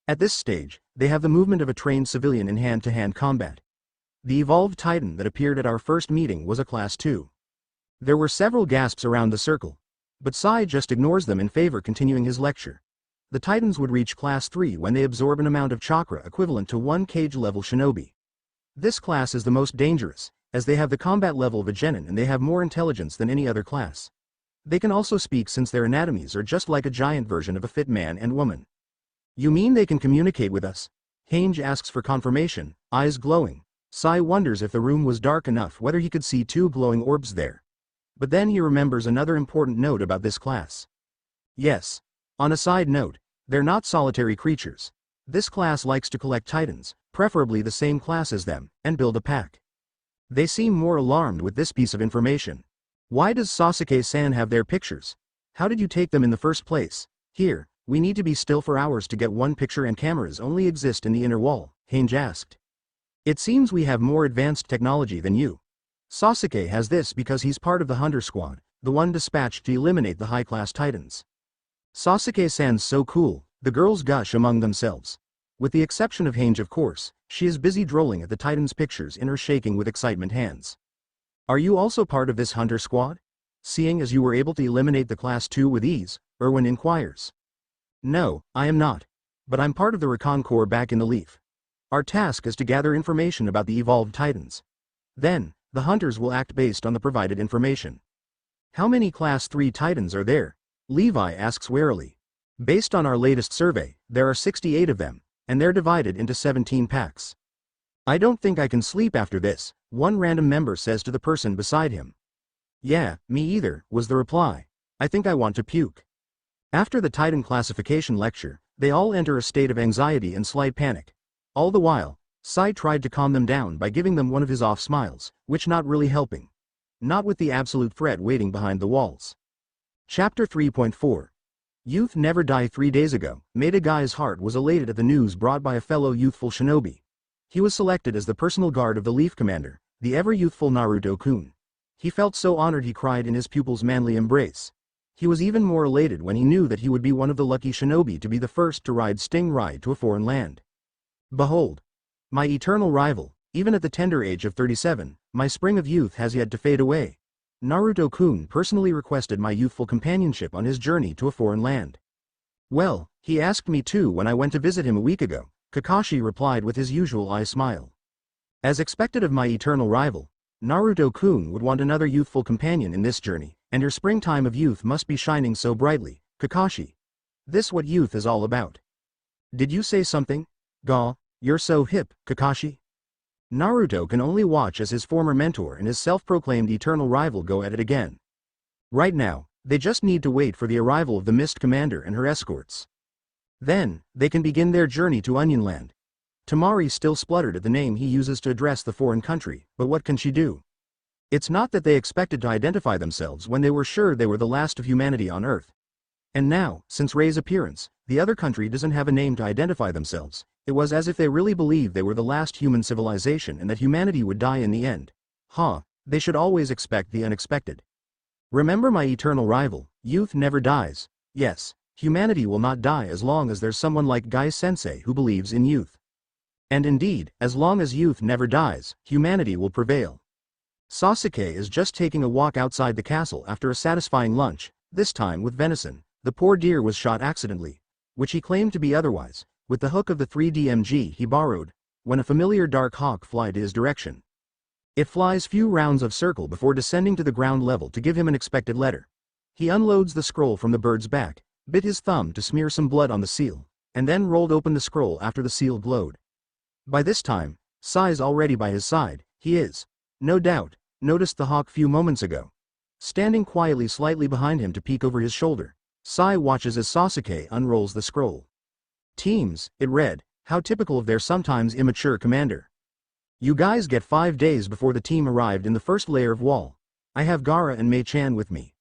At this stage, they have the movement of a trained civilian in hand-to-hand combat. The evolved Titan that appeared at our first meeting was a Class 2. There were several gasps around the circle, but Sai just ignores them in favor continuing his lecture. The Titans would reach Class 3 when they absorb an amount of chakra equivalent to 1 kg level shinobi. This class is the most dangerous, as they have the combat level of a genin and they have more intelligence than any other class. They can also speak since their anatomies are just like a giant version of a fit man and woman. You mean they can communicate with us? Hange asks for confirmation, eyes glowing. Sai wonders if the room was dark enough whether he could see 2 glowing orbs there. But then he remembers another important note about this class. Yes. On a side note, they're not solitary creatures. This class likes to collect titans, preferably the same class as them, and build a pack. They seem more alarmed with this piece of information. Why does Sasuke-san have their pictures? How did you take them in the first place? Here, we need to be still for hours to get one picture and cameras only exist in the inner wall, Hange asked. It seems we have more advanced technology than you. Sasuke has this because he's part of the Hunter Squad, the one dispatched to eliminate the high-class titans. Sasuke-san's so cool, the girls gush among themselves. With the exception of Hange, of course, she is busy drooling at the titans' pictures in her shaking with excitement hands. Are you also part of this Hunter Squad? Seeing as you were able to eliminate the Class 2 with ease, Erwin inquires. No, I am not. But I'm part of the Recon Corps back in the Leaf. Our task is to gather information about the evolved titans. Then, the hunters will act based on the provided information. How many Class 3 titans are there? Levi asks warily. Based on our latest survey, there are 68 of them, and they're divided into 17 packs. I don't think I can sleep after this, one random member says to the person beside him. Yeah, me either, was the reply. I think I want to puke. After the Titan classification lecture, they all enter a state of anxiety and slight panic. All the while, Sai tried to calm them down by giving them one of his off smiles, which not really helping. Not with the absolute threat waiting behind the walls. Chapter 3.4. Youth Never Die. 3 days ago, Maeda Guy's heart was elated at the news brought by a fellow youthful shinobi. He was selected as the personal guard of the Leaf Commander, the ever-youthful Naruto-kun. He felt so honored he cried in his pupil's manly embrace. He was even more elated when he knew that he would be one of the lucky shinobi to be the first to ride Sting Ride to a foreign land. Behold! My eternal rival, even at the tender age of 37, my spring of youth has yet to fade away. Naruto-kun personally requested my youthful companionship on his journey to a foreign land. Well, he asked me too when I went to visit him a week ago, Kakashi replied with his usual eye smile. As expected of my eternal rival, Naruto-kun would want another youthful companion in this journey, and your springtime of youth must be shining so brightly, Kakashi. This what youth is all about. Did you say something? Gaw, you're so hip, Kakashi. Naruto can only watch as his former mentor and his self-proclaimed eternal rival go at it again. Right now, they just need to wait for the arrival of the Mist Commander and her escorts. Then, they can begin their journey to Onion Land. Tamari still spluttered at the name he uses to address the foreign country, but what can she do? It's not that they expected to identify themselves when they were sure they were the last of humanity on Earth. And now, since Rei's appearance, the other country doesn't have a name to identify themselves. It was as if they really believed they were the last human civilization and that humanity would die in the end. They should always expect the unexpected. Remember my eternal rival, youth never dies. Yes, humanity will not die as long as there's someone like Guy-sensei who believes in youth. And indeed, as long as youth never dies, humanity will prevail. Sasuke is just taking a walk outside the castle after a satisfying lunch, this time with venison. The poor deer was shot accidentally, which he claimed to be otherwise, with the hook of the 3DMG he borrowed, when a familiar dark hawk flied his direction. It flies few rounds of circle before descending to the ground level to give him an expected letter. He unloads the scroll from the bird's back, bit his thumb to smear some blood on the seal, and then rolled open the scroll after the seal glowed. By this time, Sai's already by his side. He is, no doubt, noticed the hawk few moments ago. Standing quietly slightly behind him to peek over his shoulder, Sai watches as Sasuke unrolls the scroll. Teams, it read, how typical of their sometimes immature commander. You guys get 5 days before the team arrived in the first layer of wall. I have Gaara and Mei-chan with me.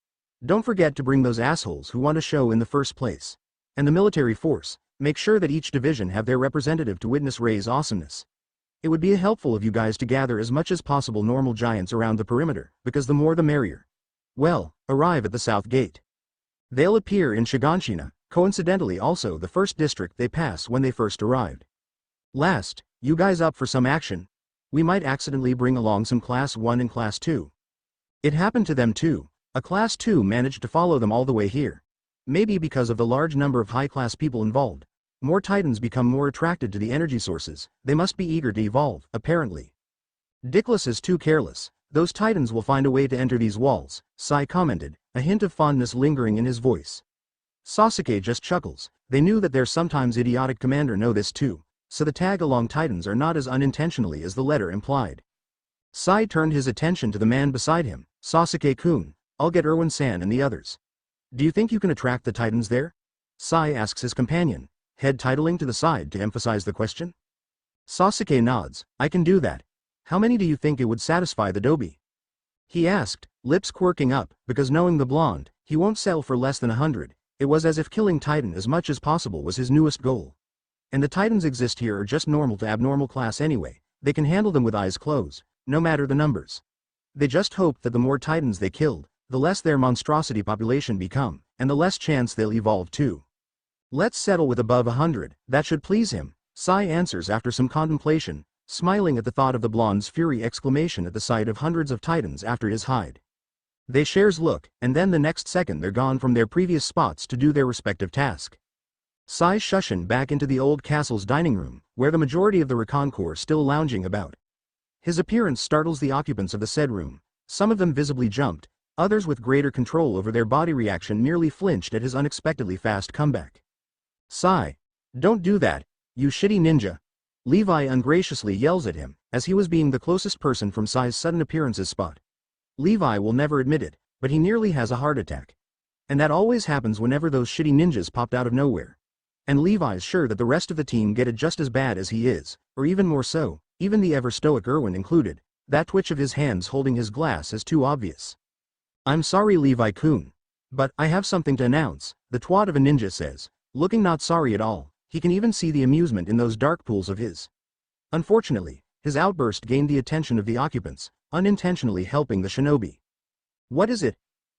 Don't forget to bring those assholes who want a show in the first place. And the military force, make sure that each division have their representative to witness Rei's awesomeness. It would be helpful of you guys to gather as much as possible normal giants around the perimeter, because the more the merrier. Well, arrive at the south gate. They'll appear in Shiganshina, coincidentally also the first district they pass when they first arrived. Last, you guys up for some action? We might accidentally bring along some Class 1 and Class 2. It happened to them too. A Class 2 managed to follow them all the way here. Maybe because of the large number of high-class people involved. More Titans become more attracted to the energy sources. They must be eager to evolve, apparently. Dickless is too careless. Those Titans will find a way to enter these walls, Sai commented, a hint of fondness lingering in his voice. Sasuke just chuckles. They knew that their sometimes idiotic commander know this too, so the tag-along Titans are not as unintentionally as the letter implied. Sai turned his attention to the man beside him. Sasuke-kun, I'll get Erwin-san and the others. Do you think you can attract the Titans there? Sai asks his companion, head titling to the side to emphasize the question. Sasuke nods. I can do that. How many do you think it would satisfy the dobi? He asked, lips quirking up, because knowing the blonde, he won't sell for less than 100. It was as if killing Titan as much as possible was his newest goal. And the Titans exist here are just normal to abnormal class anyway, they can handle them with eyes closed, no matter the numbers. They just hoped that the more Titans they killed, the less their monstrosity population become, and the less chance they'll evolve too. Let's settle with above 100, that should please him, Sai answers after some contemplation, smiling at the thought of the blonde's fury exclamation at the sight of hundreds of Titans after his hide. They shares look, and then the next second they're gone from their previous spots to do their respective task. Sai shushin back into the old castle's dining room, where the majority of the Recon Corps still lounging about. His appearance startles the occupants of the said room, some of them visibly jumped, others with greater control over their body reaction nearly flinched at his unexpectedly fast comeback. Sai, don't do that, you shitty ninja. Levi ungraciously yells at him, as he was being the closest person from Sai's sudden appearance's spot. Levi will never admit it, but he nearly has a heart attack. And that always happens whenever those shitty ninjas popped out of nowhere. And Levi's sure that the rest of the team get it just as bad as he is, or even more so, even the ever-stoic Erwin included. That twitch of his hands holding his glass is too obvious. I'm sorry Levi-kun. But I have something to announce, the twat of a ninja says, looking not sorry at all. He can even see the amusement in those dark pools of his. Unfortunately, his outburst gained the attention of the occupants, unintentionally helping the shinobi. What is it?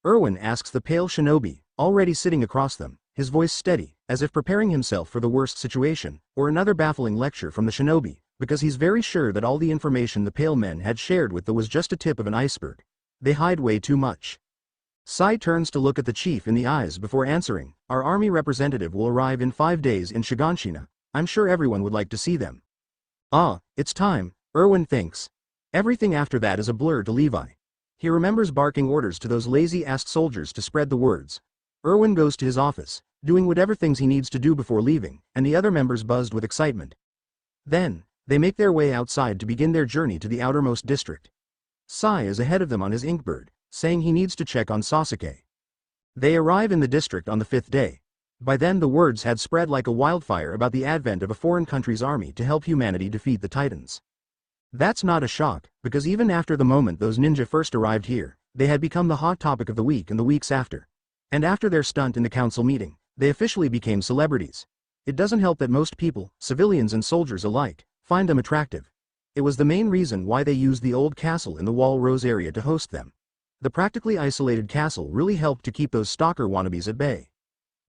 Erwin asks the pale shinobi, already sitting across them, his voice steady, as if preparing himself for the worst situation, or another baffling lecture from the shinobi, because he's very sure that all the information the pale men had shared with the was just a tip of an iceberg. They hide way too much. Sai turns to look at the chief in the eyes before answering, our army representative will arrive in 5 days in Shiganshina. I'm sure everyone would like to see them. Ah, it's time, Erwin thinks. Everything after that is a blur to Levi. He remembers barking orders to those lazy-ass soldiers to spread the words. Erwin goes to his office, doing whatever things he needs to do before leaving, and the other members buzzed with excitement. Then, they make their way outside to begin their journey to the outermost district. Sai is ahead of them on his Inkbird, saying he needs to check on Sasuke. They arrive in the district on the 5th day. By then the words had spread like a wildfire about the advent of a foreign country's army to help humanity defeat the Titans. That's not a shock, because even after the moment those ninja first arrived here, they had become the hot topic of the week and the weeks after. And after their stunt in the council meeting, they officially became celebrities. It doesn't help that most people, civilians and soldiers alike, find them attractive. It was the main reason why they used the old castle in the Wall Rose area to host them. The practically isolated castle really helped to keep those stalker wannabes at bay.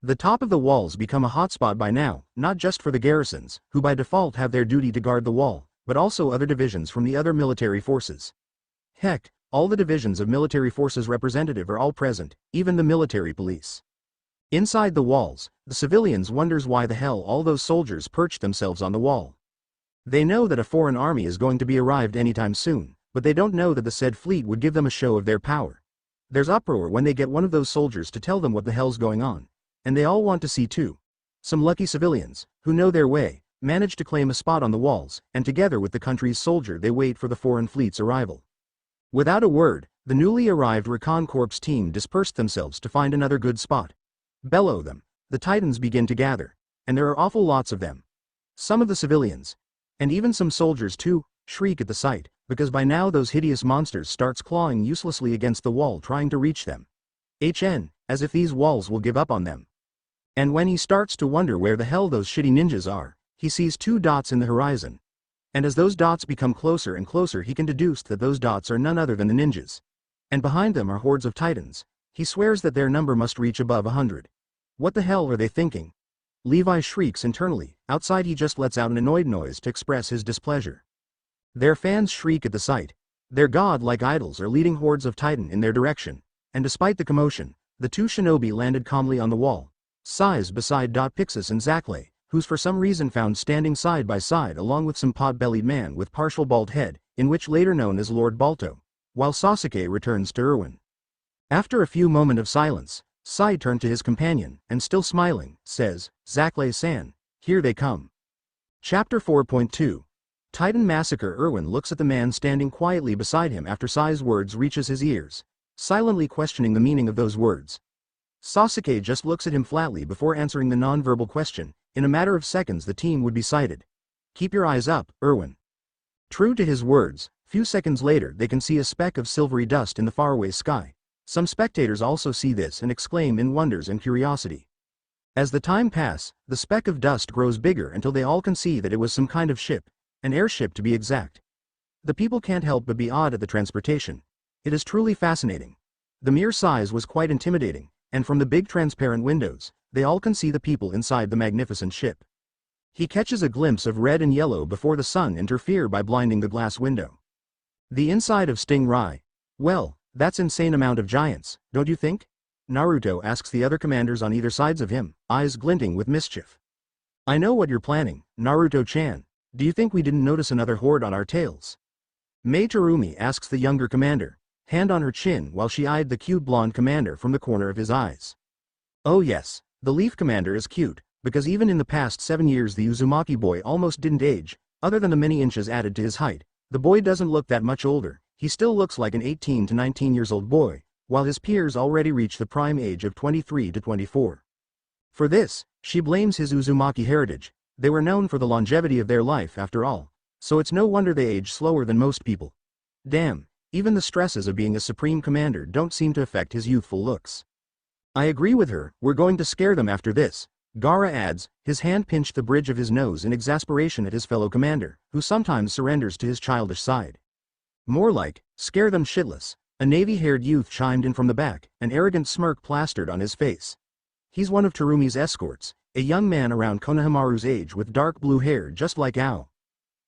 The top of the walls become a hotspot by now, not just for the garrisons, who by default have their duty to guard the wall, but also other divisions from the other military forces. Heck, all the divisions of military forces representative are all present, even the military police. Inside the walls, the civilians wonders why the hell all those soldiers perched themselves on the wall. They know that a foreign army is going to be arrived anytime soon, but they don't know that the said fleet would give them a show of their power. There's uproar when they get one of those soldiers to tell them what the hell's going on. And they all want to see too. Some lucky civilians, who know their way, manage to claim a spot on the walls, and together with the country's soldier they wait for the foreign fleet's arrival. Without a word, the newly arrived Recon Corps team dispersed themselves to find another good spot. Below them, the Titans begin to gather, and there are awful lots of them. Some of the civilians, and even some soldiers too, shriek at the sight, because by now those hideous monsters starts clawing uselessly against the wall trying to reach them. As if these walls will give up on them. And when he starts to wonder where the hell those shitty ninjas are, he sees 2 dots in the horizon. And as those dots become closer and closer he can deduce that those dots are none other than the ninjas. And behind them are hordes of Titans. He swears that their number must reach above 100. What the hell are they thinking? Levi shrieks internally, outside he just lets out an annoyed noise to express his displeasure. Their fans shriek at the sight. Their god-like idols are leading hordes of Titan in their direction, and despite the commotion, the 2 shinobi landed calmly on the wall. Sai's beside Pixis and Zackley, who's for some reason found standing side by side along with some pot-bellied man with partial bald head, in which later known as Lord Balto, while Sasuke returns to Erwin. After a few moments of silence, Sai turned to his companion, and still smiling, says, Zackley-san, here they come. Chapter 4.2 Titan Massacre. Erwin looks at the man standing quietly beside him after Sai's words reaches his ears, silently questioning the meaning of those words. Sasuke just looks at him flatly before answering the non-verbal question. In a matter of seconds the team would be sighted. Keep your eyes up, Erwin. True to his words, few seconds later they can see a speck of silvery dust in the faraway sky. Some spectators also see this and exclaim in wonders and curiosity. As the time passes, the speck of dust grows bigger until they all can see that it was some kind of ship, an airship to be exact. The people can't help but be awed at the transportation. It is truly fascinating. The mere size was quite intimidating, and from the big transparent windows, they all can see the people inside the magnificent ship. He catches a glimpse of red and yellow before the sun interfere by blinding the glass window. The inside of Sting Rai. Well, that's insane amount of giants, don't you think? Naruto asks the other commanders on either sides of him, eyes glinting with mischief. I know what you're planning, Naruto-chan. Do you think we didn't notice another horde on our tails? Mei Terumi asks the younger commander, hand on her chin while she eyed the cute blonde commander from the corner of his eyes. Oh yes, the Leaf Commander is cute, because even in the past 7 years the Uzumaki boy almost didn't age, other than the many inches added to his height. The boy doesn't look that much older, he still looks like an 18 to 19 years old boy, while his peers already reach the prime age of 23 to 24. For this, she blames his Uzumaki heritage. They were known for the longevity of their life after all, so it's no wonder they age slower than most people. Damn, even the stresses of being a supreme commander don't seem to affect his youthful looks. I agree with her, we're going to scare them after this, Gaara adds, his hand pinched the bridge of his nose in exasperation at his fellow commander, who sometimes surrenders to his childish side. More like, scare them shitless. A navy-haired youth chimed in from the back, an arrogant smirk plastered on his face. He's one of Terumi's escorts, a young man around Konohamaru's age with dark blue hair just like Ao.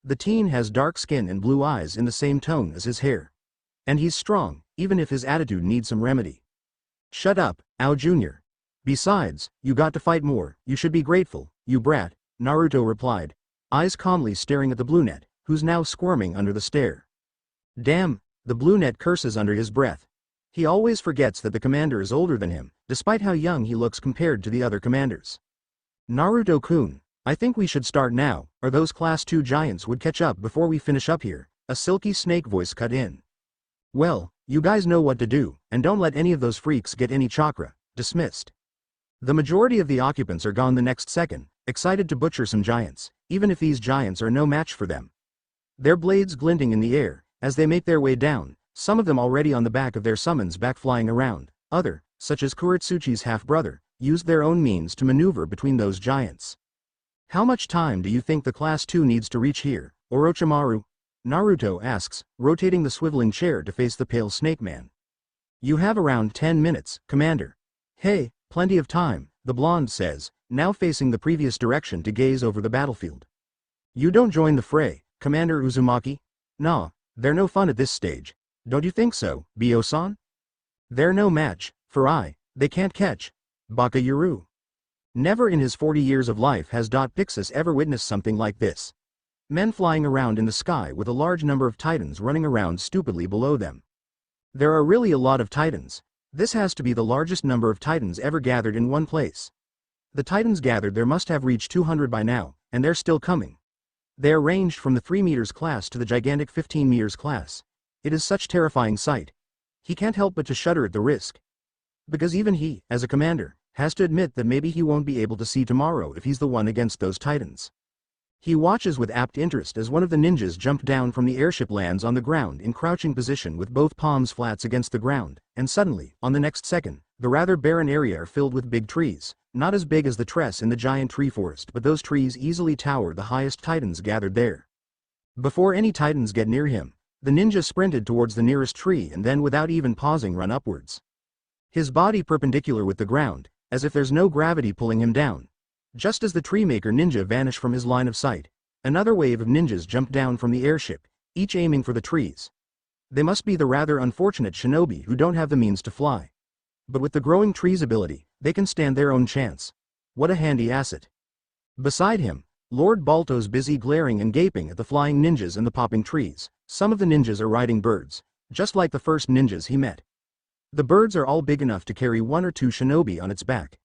The teen has dark skin and blue eyes in the same tone as his hair. And he's strong, even if his attitude needs some remedy. Shut up, Ao Jr. Besides, you got to fight more, you should be grateful, you brat, Naruto replied, eyes calmly staring at the brunette, who's now squirming under the stare. Damn, the brunette curses under his breath. He always forgets that the commander is older than him, despite how young he looks compared to the other commanders. Naruto-kun, I think we should start now, or those class 2 giants would catch up before we finish up here, a silky snake voice cut in. Well, you guys know what to do, and don't let any of those freaks get any chakra, dismissed. The majority of the occupants are gone the next second, excited to butcher some giants, even if these giants are no match for them. Their blades glinting in the air, as they make their way down, some of them already on the back of their summons back flying around, other, such as Kuretsuchi's half-brother, used their own means to maneuver between those giants. How much time do you think the Class 2 needs to reach here, Orochimaru? Naruto asks, rotating the swiveling chair to face the pale snake man. You have around 10 minutes, Commander. Hey, plenty of time, the blonde says, now facing the previous direction to gaze over the battlefield. You don't join the fray, Commander Uzumaki? Nah, they're no fun at this stage. Don't you think so, Bio-san? They're no match, for they can't catch. Bakayuru. Never in his 40 years of life has Pixis ever witnessed something like this. Men flying around in the sky with a large number of titans running around stupidly below them. There are really a lot of titans. This has to be the largest number of titans ever gathered in one place. The titans gathered there must have reached 200 by now, and they're still coming. They are ranged from the 3 meters class to the gigantic 15 meters class. It is such terrifying sight. He can't help but to shudder at the risk. Because even he, as a commander, has to admit that maybe he won't be able to see tomorrow if he's the one against those titans. He watches with apt interest as one of the ninjas jump down from the airship lands on the ground in crouching position with both palms flats against the ground, and suddenly, on the next second, the rather barren area are filled with big trees, not as big as the tress in the giant tree forest, but those trees easily tower the highest titans gathered there. Before any titans get near him, the ninja sprinted towards the nearest tree and then without even pausing run upwards. His body perpendicular with the ground, as if there's no gravity pulling him down. Just as the tree maker ninja vanished from his line of sight, another wave of ninjas jumped down from the airship, each aiming for the trees. They must be the rather unfortunate shinobi who don't have the means to fly. But with the growing trees ability, they can stand their own chance. What a handy asset. Beside him, Lord Balto's busy glaring and gaping at the flying ninjas and the popping trees. Some of the ninjas are riding birds, just like the first ninjas he met. The birds are all big enough to carry 1 or 2 shinobi on its back.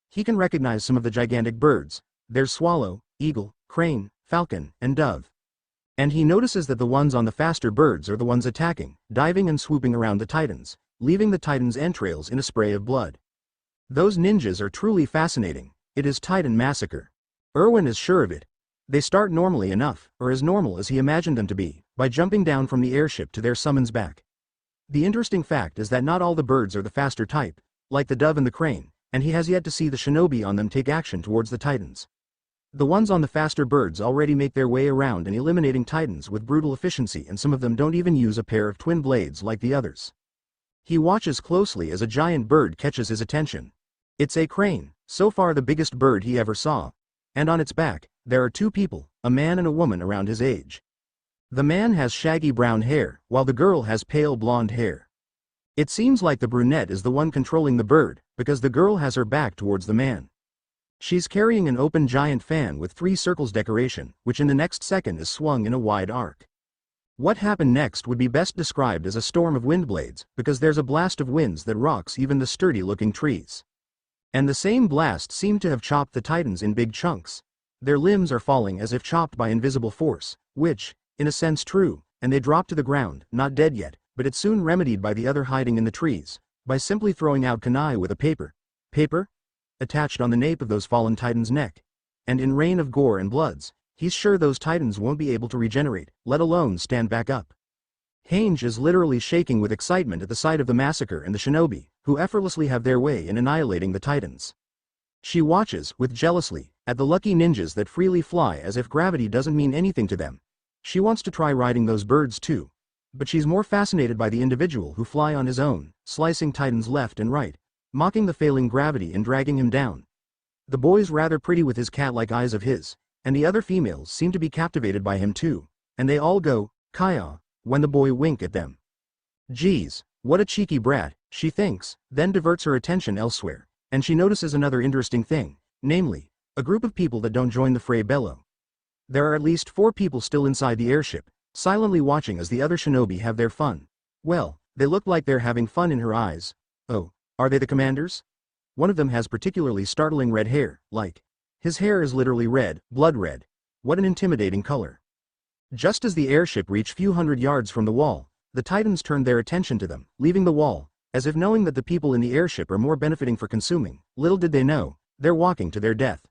He can recognize some of the gigantic birds. There's swallow, eagle, crane, falcon, and dove. And he notices that the ones on the faster birds are the ones attacking, diving and swooping around the titans, leaving the titans' entrails in a spray of blood. Those ninjas are truly fascinating. It is Titan Massacre. Erwin is sure of it. They start normally enough, or as normal as he imagined them to be, by jumping down from the airship to their summons back. The interesting fact is that not all the birds are the faster type, like the dove and the crane, and he has yet to see the shinobi on them take action towards the Titans. The ones on the faster birds already make their way around and eliminating Titans with brutal efficiency, and some of them don't even use a pair of twin blades like the others. He watches closely as a giant bird catches his attention. It's a crane, so far the biggest bird he ever saw. And on its back, there are two people, a man and a woman around his age. The man has shaggy brown hair, while the girl has pale blonde hair. It seems like the brunette is the one controlling the bird, because the girl has her back towards the man. She's carrying an open giant fan with 3 circles decoration, which in the next second is swung in a wide arc. What happened next would be best described as a storm of wind blades, because there's a blast of winds that rocks even the sturdy-looking trees. And the same blast seemed to have chopped the Titans in big chunks. Their limbs are falling as if chopped by invisible force, which, in a sense true, and they drop to the ground, not dead yet, but it's soon remedied by the other hiding in the trees, by simply throwing out kunai with a paper attached on the nape of those fallen Titans' neck. And in rain of gore and bloods, he's sure those Titans won't be able to regenerate, let alone stand back up. Hange is literally shaking with excitement at the sight of the massacre and the shinobi, who effortlessly have their way in annihilating the Titans. She watches, with jealousy, at the lucky ninjas that freely fly as if gravity doesn't mean anything to them. She wants to try riding those birds too. But she's more fascinated by the individual who fly on his own, slicing Titans left and right, mocking the failing gravity and dragging him down. The boy's rather pretty with his cat-like eyes of his, and the other females seem to be captivated by him too, and they all go, "Kaya," when the boy wink at them. Geez, what a cheeky brat, she thinks, then diverts her attention elsewhere, and she notices another interesting thing, namely, a group of people that don't join the fray bellow. There are at least 4 people still inside the airship, silently watching as the other shinobi have their fun. Well, they look like they're having fun in her eyes. Oh, are they the commanders? One of them has particularly startling red hair, like. His hair is literally red, blood red. What an intimidating color. Just as the airship reached few hundred yards from the wall, the Titans turned their attention to them, leaving the wall, as if knowing that the people in the airship are more benefiting for consuming. Little did they know, they're walking to their death.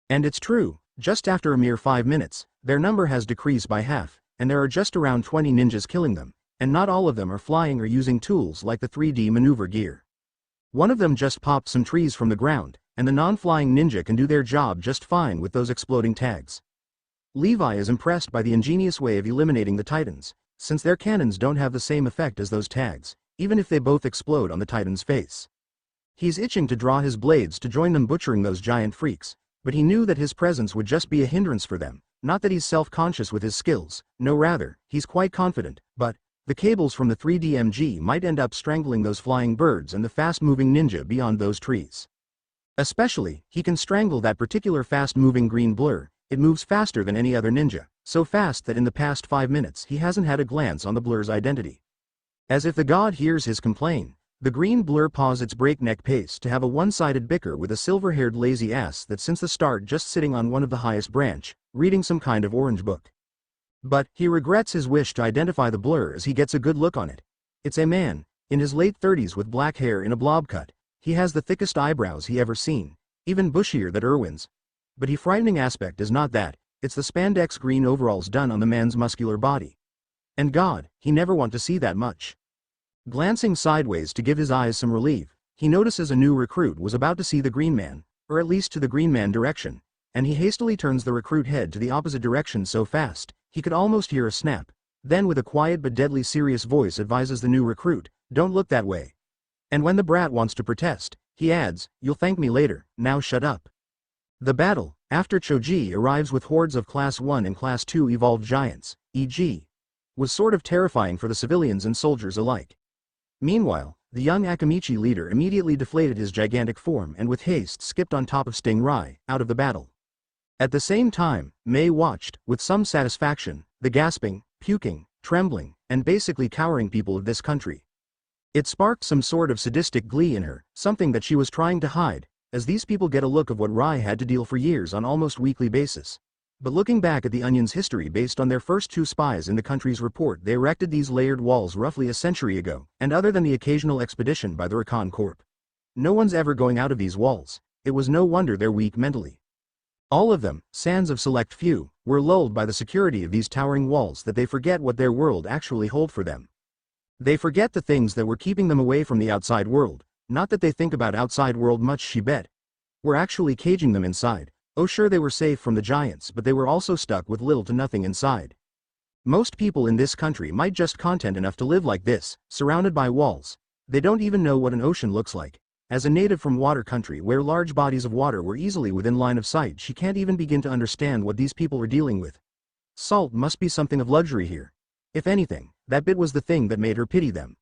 And it's true, just after a mere 5 minutes, their number has decreased by half, and there are just around 20 ninjas killing them, and not all of them are flying or using tools like the 3D maneuver gear. One of them just popped some trees from the ground, and the non-flying ninja can do their job just fine with those exploding tags. Levi is impressed by the ingenious way of eliminating the Titans, since their cannons don't have the same effect as those tags, even if they both explode on the Titan's face. He's itching to draw his blades to join them butchering those giant freaks, but he knew that his presence would just be a hindrance for them, not that he's self-conscious with his skills, no rather, he's quite confident, but the cables from the 3DMG might end up strangling those flying birds and the fast-moving ninja beyond those trees. Especially, he can strangle that particular fast-moving green blur. It moves faster than any other ninja, so fast that in the past 5 minutes he hasn't had a glance on the blur's identity. As if the god hears his complaint, the green blur paws its breakneck pace to have a one-sided bicker with a silver-haired lazy ass that since the start just sitting on one of the highest branch, reading some kind of orange book. But he regrets his wish to identify the blur as he gets a good look on it. It's a man, in his late 30s with black hair in a blob cut. He has the thickest eyebrows he ever seen, even bushier than Erwin's. But the frightening aspect is not that, it's the spandex green overalls done on the man's muscular body. And God, he never want to see that much. Glancing sideways to give his eyes some relief, he notices a new recruit was about to see the green man, or at least to the green man direction, and he hastily turns the recruit head to the opposite direction so fast, he could almost hear a snap, then with a quiet but deadly serious voice advises the new recruit, "Don't look that way." And when the brat wants to protest, he adds, "You'll thank me later, now shut up." The battle, after Choji arrives with hordes of Class 1 and Class 2 evolved giants, e.g., was sort of terrifying for the civilians and soldiers alike. Meanwhile, the young Akamichi leader immediately deflated his gigantic form and with haste skipped on top of Sting Rai, out of the battle. At the same time, Mei watched, with some satisfaction, the gasping, puking, trembling, and basically cowering people of this country. It sparked some sort of sadistic glee in her, something that she was trying to hide, as these people get a look of what Rai had to deal for years on almost weekly basis. But looking back at the Onion's history based on their first 2 spies in the country's report, they erected these layered walls roughly a century ago, and other than the occasional expedition by the Recon Corps. No one's ever going out of these walls. It was no wonder they're weak mentally. All of them, sans of select few, were lulled by the security of these towering walls that they forget what their world actually hold for them. They forget the things that were keeping them away from the outside world, not that they think about outside world much, she bet. Were actually caging them inside. Oh sure, they were safe from the giants, but they were also stuck with little to nothing inside. Most people in this country might just content enough to live like this, surrounded by walls. They don't even know what an ocean looks like. As a native from water country where large bodies of water were easily within line of sight, she can't even begin to understand what these people were dealing with. Salt must be something of luxury here. If anything, that bit was the thing that made her pity them.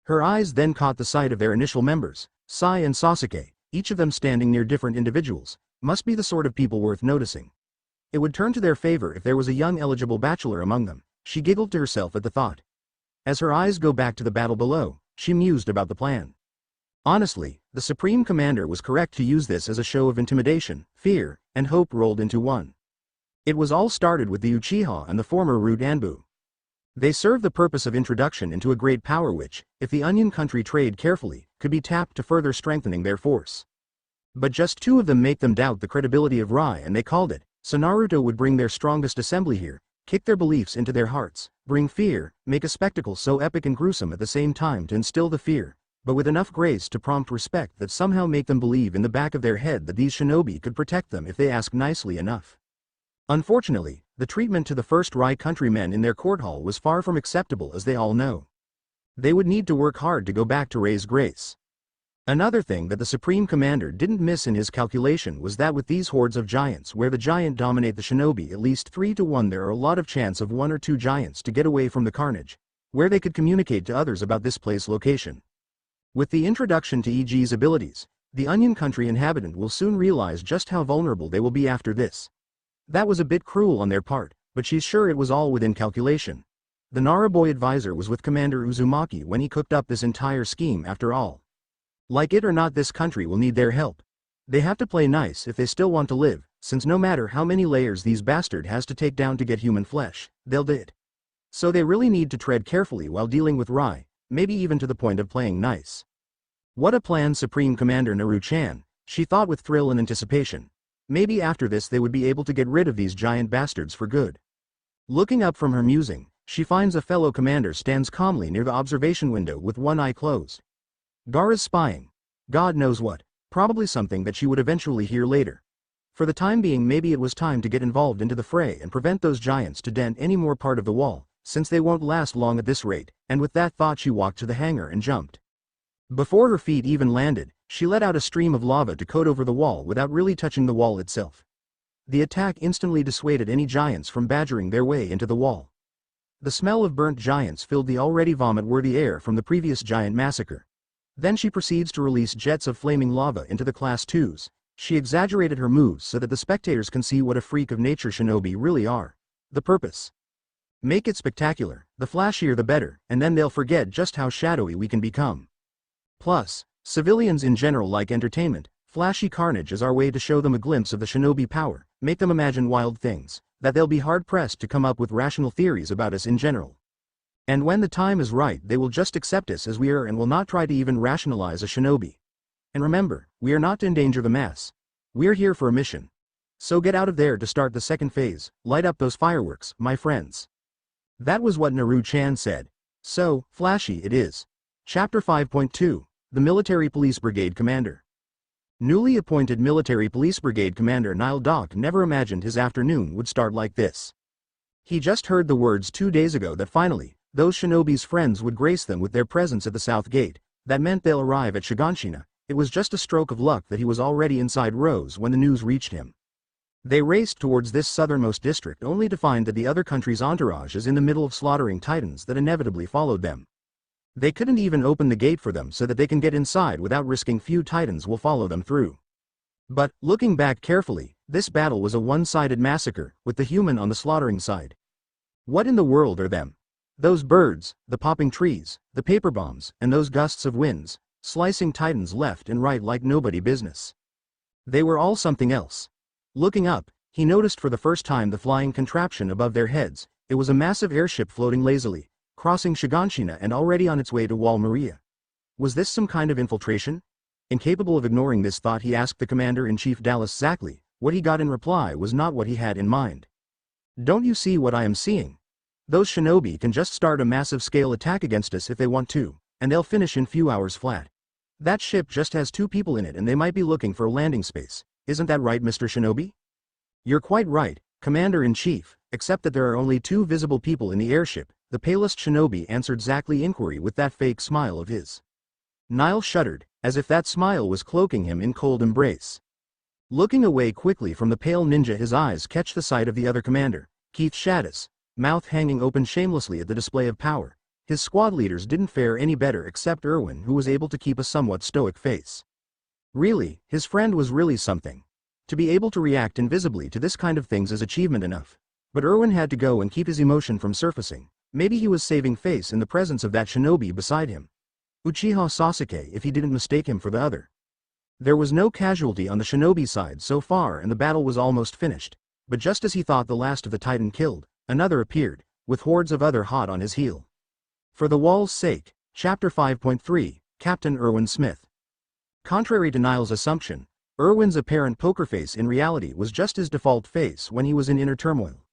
Her eyes then caught the sight of their initial members, Sai and Sasuke, each of them standing near different individuals. Must be the sort of people worth noticing. It would turn to their favor if there was a young eligible bachelor among them. She giggled to herself at the thought. As her eyes go back to the battle below, she mused about the plan. Honestly, the Supreme Commander was correct to use this as a show of intimidation, fear, and hope rolled into one. It was all started with the Uchiha and the former Rude Anbu. They serve the purpose of introduction into a great power which, if the Onion Country trade carefully, could be tapped to further strengthening their force. But just two of them make them doubt the credibility of Rai, and they called it, so Naruto would bring their strongest assembly here, kick their beliefs into their hearts, bring fear, make a spectacle so epic and gruesome at the same time to instill the fear, but with enough grace to prompt respect that somehow make them believe in the back of their head that these shinobi could protect them if they asked nicely enough. Unfortunately, the treatment to the first Rai countrymen in their court hall was far from acceptable, as they all know. They would need to work hard to go back to Rai's grace. Another thing that the Supreme Commander didn't miss in his calculation was that with these hordes of giants where the giant dominate the shinobi at least 3 to 1, there are a lot of chance of 1 or 2 giants to get away from the carnage, where they could communicate to others about this place location. With the introduction to EG's abilities, the Onion Country inhabitant will soon realize just how vulnerable they will be after this. That was a bit cruel on their part, but she's sure it was all within calculation. The Naraboy advisor was with Commander Uzumaki when he cooked up this entire scheme after all. Like it or not, this country will need their help. They have to play nice if they still want to live, since no matter how many layers these bastard has to take down to get human flesh, they'll do it. So they really need to tread carefully while dealing with Rai, maybe even to the point of playing nice. What a plan, Supreme Commander Naru-chan, she thought with thrill and anticipation. Maybe after this they would be able to get rid of these giant bastards for good. Looking up from her musing, she finds a fellow commander stands calmly near the observation window with one eye closed. Gaara's spying. God knows what. Probably something that she would eventually hear later. For the time being, maybe it was time to get involved into the fray and prevent those giants to dent any more part of the wall, since they won't last long at this rate, and with that thought she walked to the hangar and jumped. Before her feet even landed, she let out a stream of lava to coat over the wall without really touching the wall itself. The attack instantly dissuaded any giants from badgering their way into the wall. The smell of burnt giants filled the already vomit-worthy air from the previous giant massacre. Then she proceeds to release jets of flaming lava into the Class 2s. She exaggerated her moves so that the spectators can see what a freak of nature shinobi really are. The purpose. Make it spectacular, the flashier the better, and then they'll forget just how shadowy we can become. Plus, civilians in general like entertainment. Flashy carnage is our way to show them a glimpse of the shinobi power, make them imagine wild things, that they'll be hard-pressed to come up with rational theories about us in general. And when the time is right, they will just accept us as we are and will not try to even rationalize a shinobi. And remember, we are not to endanger the mass. We're here for a mission. So get out of there to start the second phase, light up those fireworks, my friends. That was what Naru-chan said. So, flashy it is. Chapter 5.2, The Military Police Brigade Commander. Newly appointed Military Police Brigade Commander Nile Doc never imagined his afternoon would start like this. He just heard the words 2 days ago that finally, those shinobi's friends would grace them with their presence at the south gate. That meant they'll arrive at Shiganshina. It was just a stroke of luck that he was already inside Rose when the news reached him. They raced towards this southernmost district only to find that the other country's entourage is in the middle of slaughtering titans that inevitably followed them. They couldn't even open the gate for them so that they can get inside without risking few titans will follow them through. But, looking back carefully, this battle was a one-sided massacre, with the human on the slaughtering side. What in the world are them? Those birds, the popping trees, the paper bombs, and those gusts of winds, slicing titans left and right like nobody business. They were all something else. Looking up, he noticed for the first time the flying contraption above their heads. It was a massive airship floating lazily, crossing Shiganshina and already on its way to Wall Maria. Was this some kind of infiltration? Incapable of ignoring this thought, he asked the Commander-in-Chief Dallas exactly. What he got in reply was not what he had in mind. "Don't you see what I am seeing? Those shinobi can just start a massive scale attack against us if they want to, and they'll finish in few hours flat. That ship just has 2 people in it and they might be looking for a landing space. Isn't that right, Mr. Shinobi?" "You're quite right, Commander-in-Chief, except that there are only 2 visible people in the airship," the palest shinobi answered Zackley's inquiry with that fake smile of his. Nile shuddered, as if that smile was cloaking him in cold embrace. Looking away quickly from the pale ninja, his eyes catch the sight of the other commander, Keith Shaddis, mouth hanging open shamelessly at the display of power. His squad leaders didn't fare any better except Irwin, who was able to keep a somewhat stoic face. Really, his friend was really something. To be able to react invisibly to this kind of things is achievement enough. But Irwin had to go and keep his emotion from surfacing. Maybe he was saving face in the presence of that shinobi beside him. Uchiha Sasuke, if he didn't mistake him for the other. There was no casualty on the shinobi side so far and the battle was almost finished. But just as he thought the last of the Titan killed, another appeared, with hordes of other hot on his heel. For the wall's sake, Chapter 5.3, Captain Irwin Smith. Contrary to Nile's assumption, Irwin's apparent poker face in reality was just his default face when he was in inner turmoil.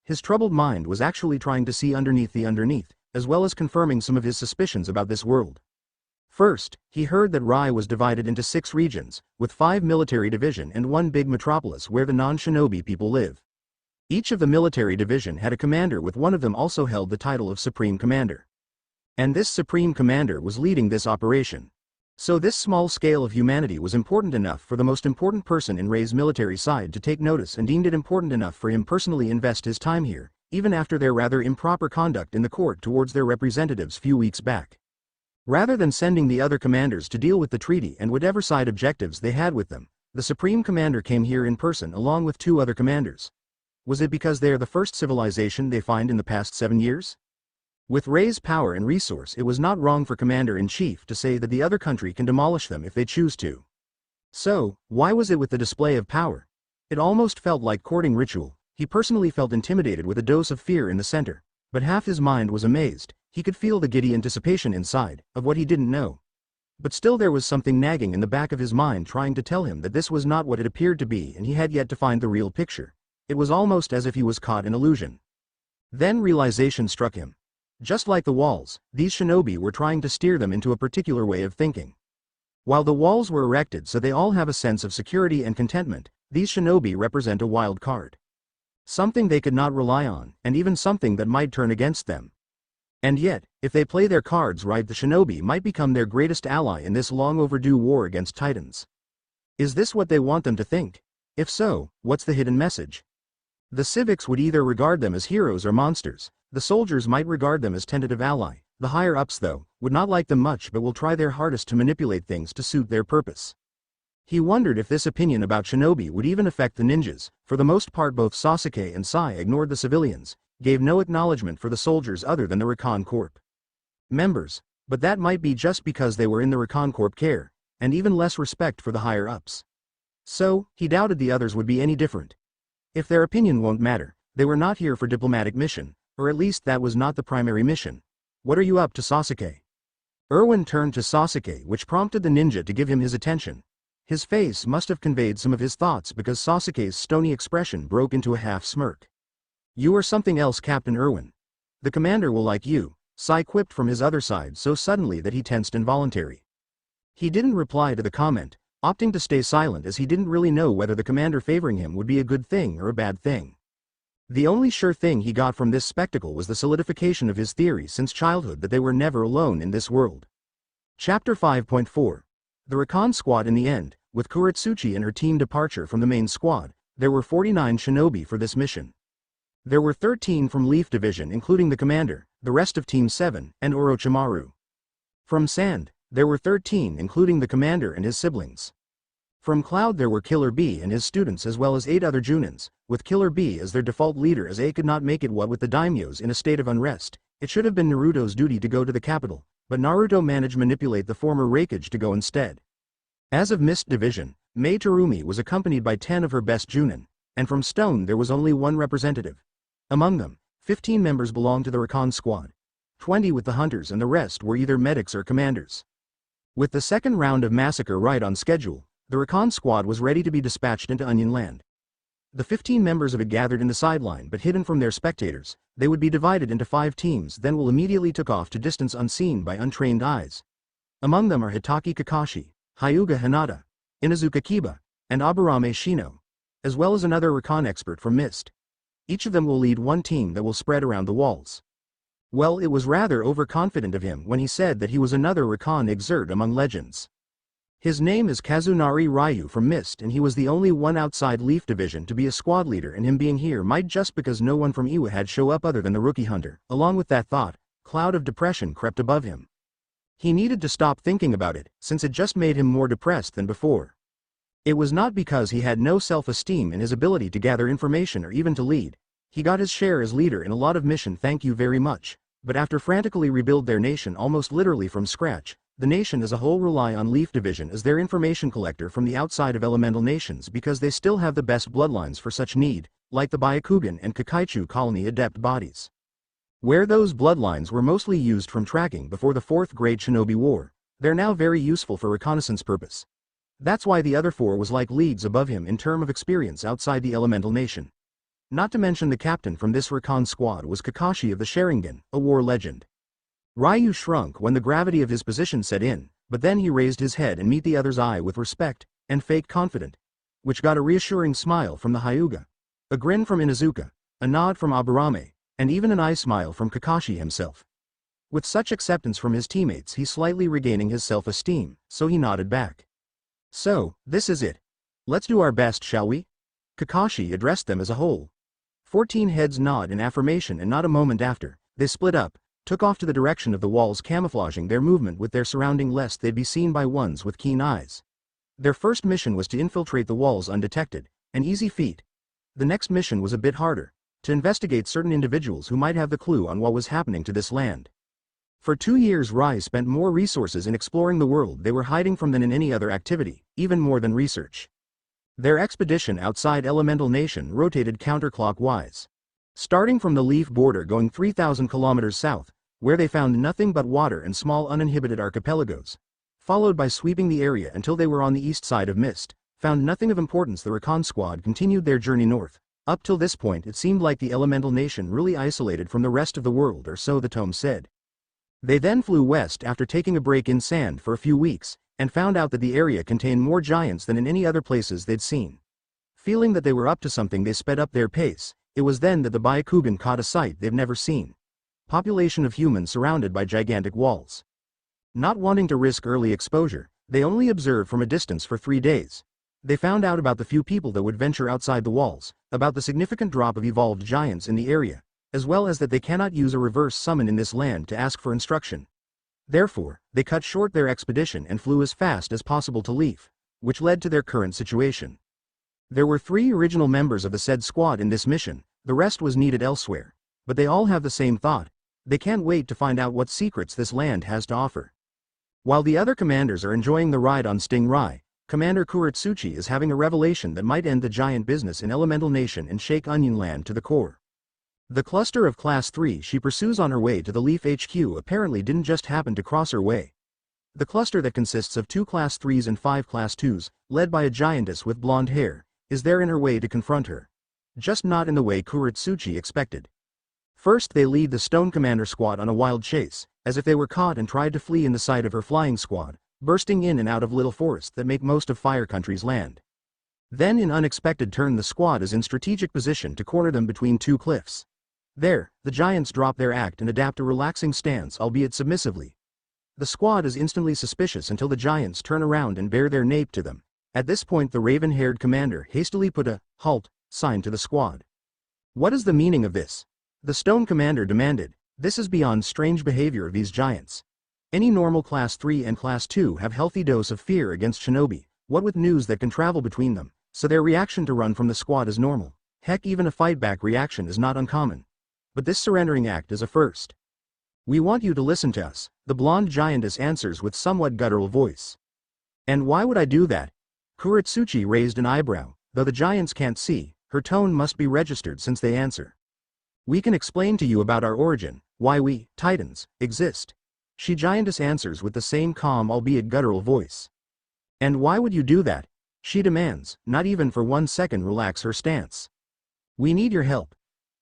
His troubled mind was actually trying to see underneath the underneath, as well as confirming some of his suspicions about this world. First, he heard that Rai was divided into 6 regions, with 5 military division and 1 big metropolis where the non-shinobi people live. Each of the military division had a commander, with one of them also held the title of Supreme Commander. And this Supreme Commander was leading this operation. So this small scale of humanity was important enough for the most important person in Ray's military side to take notice and deemed it important enough for him personally invest his time here, even after their rather improper conduct in the court towards their representatives few weeks back. Rather than sending the other commanders to deal with the treaty and whatever side objectives they had with them, the Supreme Commander came here in person along with 2 other commanders. Was it because they are the first civilization they find in the past 7 years? With Ray's power and resource, it was not wrong for Commander-in-Chief to say that the other country can demolish them if they choose to. So, why was it with the display of power? It almost felt like courting ritual. He personally felt intimidated with a dose of fear in the center, but half his mind was amazed. He could feel the giddy anticipation inside, of what he didn't know. But still there was something nagging in the back of his mind trying to tell him that this was not what it appeared to be and he had yet to find the real picture. It was almost as if he was caught in illusion. Then realization struck him. Just like the walls, these shinobi were trying to steer them into a particular way of thinking. While the walls were erected so they all have a sense of security and contentment, these shinobi represent a wild card. Something they could not rely on, and even something that might turn against them. And yet, if they play their cards right, the shinobi might become their greatest ally in this long overdue war against Titans. Is this what they want them to think? If so, what's the hidden message? The civics would either regard them as heroes or monsters. The soldiers might regard them as tentative ally. The higher-ups, though, would not like them much but will try their hardest to manipulate things to suit their purpose. He wondered if this opinion about shinobi would even affect the ninjas. For the most part both Sasuke and Sai ignored the civilians, gave no acknowledgement for the soldiers other than the Recon Corps members, but that might be just because they were in the Recon Corps care, and even less respect for the higher-ups. So, he doubted the others would be any different. If their opinion won't matter, they were not here for diplomatic mission, or at least that was not the primary mission. What are you up to, Sasuke? Irwin turned to Sasuke, which prompted the ninja to give him his attention. His face must have conveyed some of his thoughts because Sasuke's stony expression broke into a half-smirk. You are something else, Captain Irwin. The commander will like you, Sai quipped from his other side so suddenly that he tensed involuntarily. He didn't reply to the comment, opting to stay silent as he didn't really know whether the commander favoring him would be a good thing or a bad thing. The only sure thing he got from this spectacle was the solidification of his theory since childhood that they were never alone in this world. Chapter 5.4. The Recon Squad. In the end, with Kuretsuchi and her team departure from the main squad, there were 49 shinobi for this mission. There were 13 from Leaf Division including the commander, the rest of Team 7, and Orochimaru. From Sand, there were 13 including the commander and his siblings. From Cloud there were Killer Bee and his students as well as 8 other Junins, with Killer Bee as their default leader as A could not make it what with the daimyos in a state of unrest. It should have been Naruto's duty to go to the capital, but Naruto managed to manipulate the former Raikage to go instead. As of Mist Division, Mei Terumi was accompanied by 10 of her best Junin, and from Stone there was only 1 representative. Among them, 15 members belonged to the Recon Squad, 20 with the Hunters and the rest were either medics or commanders. With the second round of massacre right on schedule, the recon squad was ready to be dispatched into Onion Land. The 15 members of it gathered in the sideline but hidden from their spectators. They would be divided into 5 teams, then will immediately took off to distance unseen by untrained eyes. Among them are Hitaki Kakashi, Hyuga Hinata, Inazuka Kiba, and Aburame Shino, as well as another recon expert from Mist. Each of them will lead one team that will spread around the walls. Well, it was rather overconfident of him when he said that he was another recon exert among legends. His name is Kazunari Ryu from Mist, and he was the only one outside Leaf Division to be a squad leader, and him being here might just because no one from Iwa had show up other than the rookie hunter. Along with that thought, cloud of depression crept above him. He needed to stop thinking about it, since it just made him more depressed than before. It was not because he had no self-esteem in his ability to gather information or even to lead. He got his share as leader in a lot of mission, thank you very much, but after frantically rebuild their nation almost literally from scratch, the nation as a whole rely on Leaf Division as their information collector from the outside of elemental nations because they still have the best bloodlines for such need, like the Byakugan and Kakaichu colony adept bodies. Where those bloodlines were mostly used from tracking before the 4th grade Shinobi War, they're now very useful for reconnaissance purpose. That's why the other 4 was like leagues above him in term of experience outside the elemental nation. Not to mention the captain from this recon squad was Kakashi of the Sharingan, a war legend. Ryu shrunk when the gravity of his position set in, but then he raised his head and met the other's eye with respect, and fake confident, which got a reassuring smile from the Hyuga, a grin from Inazuka, a nod from Aburame, and even an eye smile from Kakashi himself. With such acceptance from his teammates, he slightly regaining his self-esteem, so he nodded back. So, this is it. Let's do our best, shall we? Kakashi addressed them as a whole. 14 heads nod in affirmation, and not a moment after, they split up, took off to the direction of the walls, camouflaging their movement with their surrounding lest they'd be seen by ones with keen eyes. Their first mission was to infiltrate the walls undetected, an easy feat. The next mission was a bit harder, to investigate certain individuals who might have the clue on what was happening to this land. For 2 years Rai spent more resources in exploring the world they were hiding from than in any other activity, even more than research. Their expedition outside Elemental Nation rotated counterclockwise. Starting from the Leaf border going 3,000 kilometers south, where they found nothing but water and small uninhibited archipelagos, followed by sweeping the area until they were on the east side of Mist, found nothing of importance. The recon squad continued their journey north. Up till this point it seemed like the Elemental Nation really isolated from the rest of the world, or so the tome said. They then flew west after taking a break in sand for a few weeks, and found out that the area contained more giants than in any other places they'd seen. Feeling that they were up to something, they sped up their pace. It was then that the Byakugan caught a sight they've never seen. Population of humans surrounded by gigantic walls. Not wanting to risk early exposure, they only observed from a distance for 3 days. They found out about the few people that would venture outside the walls, about the significant drop of evolved giants in the area, as well as that they cannot use a reverse summon in this land to ask for instruction. Therefore, they cut short their expedition and flew as fast as possible to Leaf, which led to their current situation. There were 3 original members of the said squad in this mission, the rest was needed elsewhere, but they all have the same thought. They can't wait to find out what secrets this land has to offer. While the other commanders are enjoying the ride on Sting Rai, Commander Kuretsuchi is having a revelation that might end the giant business in Elemental Nation and shake Onion Land to the core. The cluster of Class 3 she pursues on her way to the Leaf HQ apparently didn't just happen to cross her way. The cluster that consists of 2 Class 3s and 5 Class 2s, led by a giantess with blonde hair, is there in her way to confront her. Just not in the way Kuretsuchi expected. First they lead the Stone Commander squad on a wild chase, as if they were caught and tried to flee in the sight of her flying squad, bursting in and out of little forests that make most of Fire Country's land. Then in unexpected turn the squad is in strategic position to corner them between 2 cliffs. There, the giants drop their act and adapt a relaxing stance, albeit submissively. The squad is instantly suspicious until the giants turn around and bare their nape to them. At this point the raven-haired commander hastily put a "halt" sign to the squad. What is the meaning of this? The Stone Commander demanded. This is beyond strange behavior of these giants. Any normal Class 3 and Class 2 have healthy dose of fear against shinobi, what with news that can travel between them, so their reaction to run from the squad is normal. Heck, even a fight-back reaction is not uncommon. But this surrendering act is a first. We want you to listen to us, the blonde giantess answers with somewhat guttural voice. And why would I do that? Kuretsuchi raised an eyebrow, though the giants can't see, her tone must be registered since they answer. We can explain to you about our origin, why we, Titans, exist. She giantess answers with the same calm albeit guttural voice. And why would you do that? She demands, not even for 1 second relax her stance. We need your help.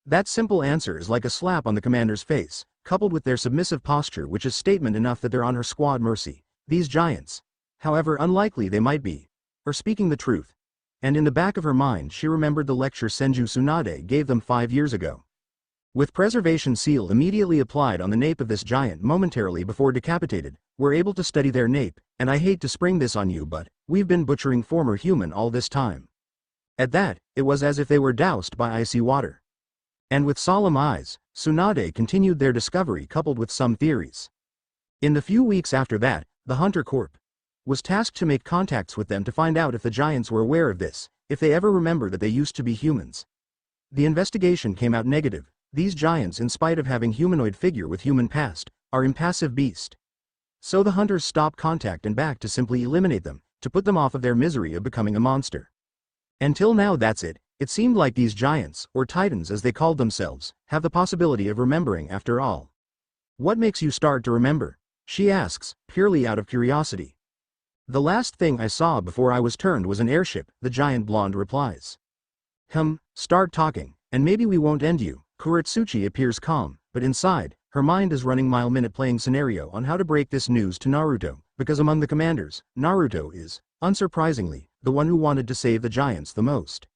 That simple answer is like a slap on the commander's face, coupled with their submissive posture which is statement enough that they're on her squad mercy. These giants, however unlikely they might be, are speaking the truth. And in the back of her mind she remembered the lecture Senju Tsunade gave them 5 years ago. With preservation seal immediately applied on the nape of this giant momentarily before decapitated, we're able to study their nape, and I hate to spring this on you but, we've been butchering former human all this time. At that, it was as if they were doused by icy water. And with solemn eyes, Tsunade continued their discovery coupled with some theories. In the few weeks after that, the Hunter Corp was tasked to make contacts with them to find out if the giants were aware of this, if they ever remember that they used to be humans. The investigation came out negative. These giants, in spite of having humanoid figure with human past, are impassive beast. So the hunters stop contact and back to simply eliminate them, to put them off of their misery of becoming a monster. Until now that's it. It seemed like these giants, or titans as they called themselves, have the possibility of remembering after all. What makes you start to remember? She asks, purely out of curiosity. The last thing I saw before I was turned was an airship, the giant blonde replies. Start talking, and maybe we won't end you. Kuretsuchi appears calm, but inside, her mind is running mile-minute playing scenario on how to break this news to Naruto, because among the commanders, Naruto is, unsurprisingly, the one who wanted to save the giants the most.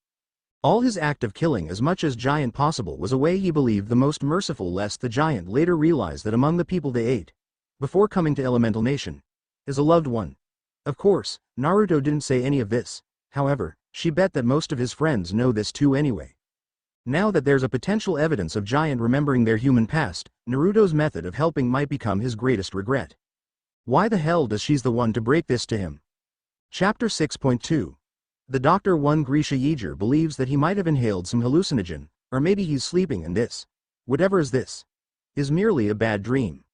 All his act of killing as much as giant possible was a way he believed the most merciful, lest the giant later realize that among the people they ate, before coming to Elemental Nation, is a loved one. Of course, Naruto didn't say any of this, however, she bet that most of his friends know this too anyway. Now that there's a potential evidence of giant remembering their human past, Naruto's method of helping might become his greatest regret. Why the hell does she's the one to break this to him? Chapter 6.2. The Dr. 1 Grisha Yeager believes that he might have inhaled some hallucinogen, or maybe he's sleeping and this, whatever is this, is merely a bad dream.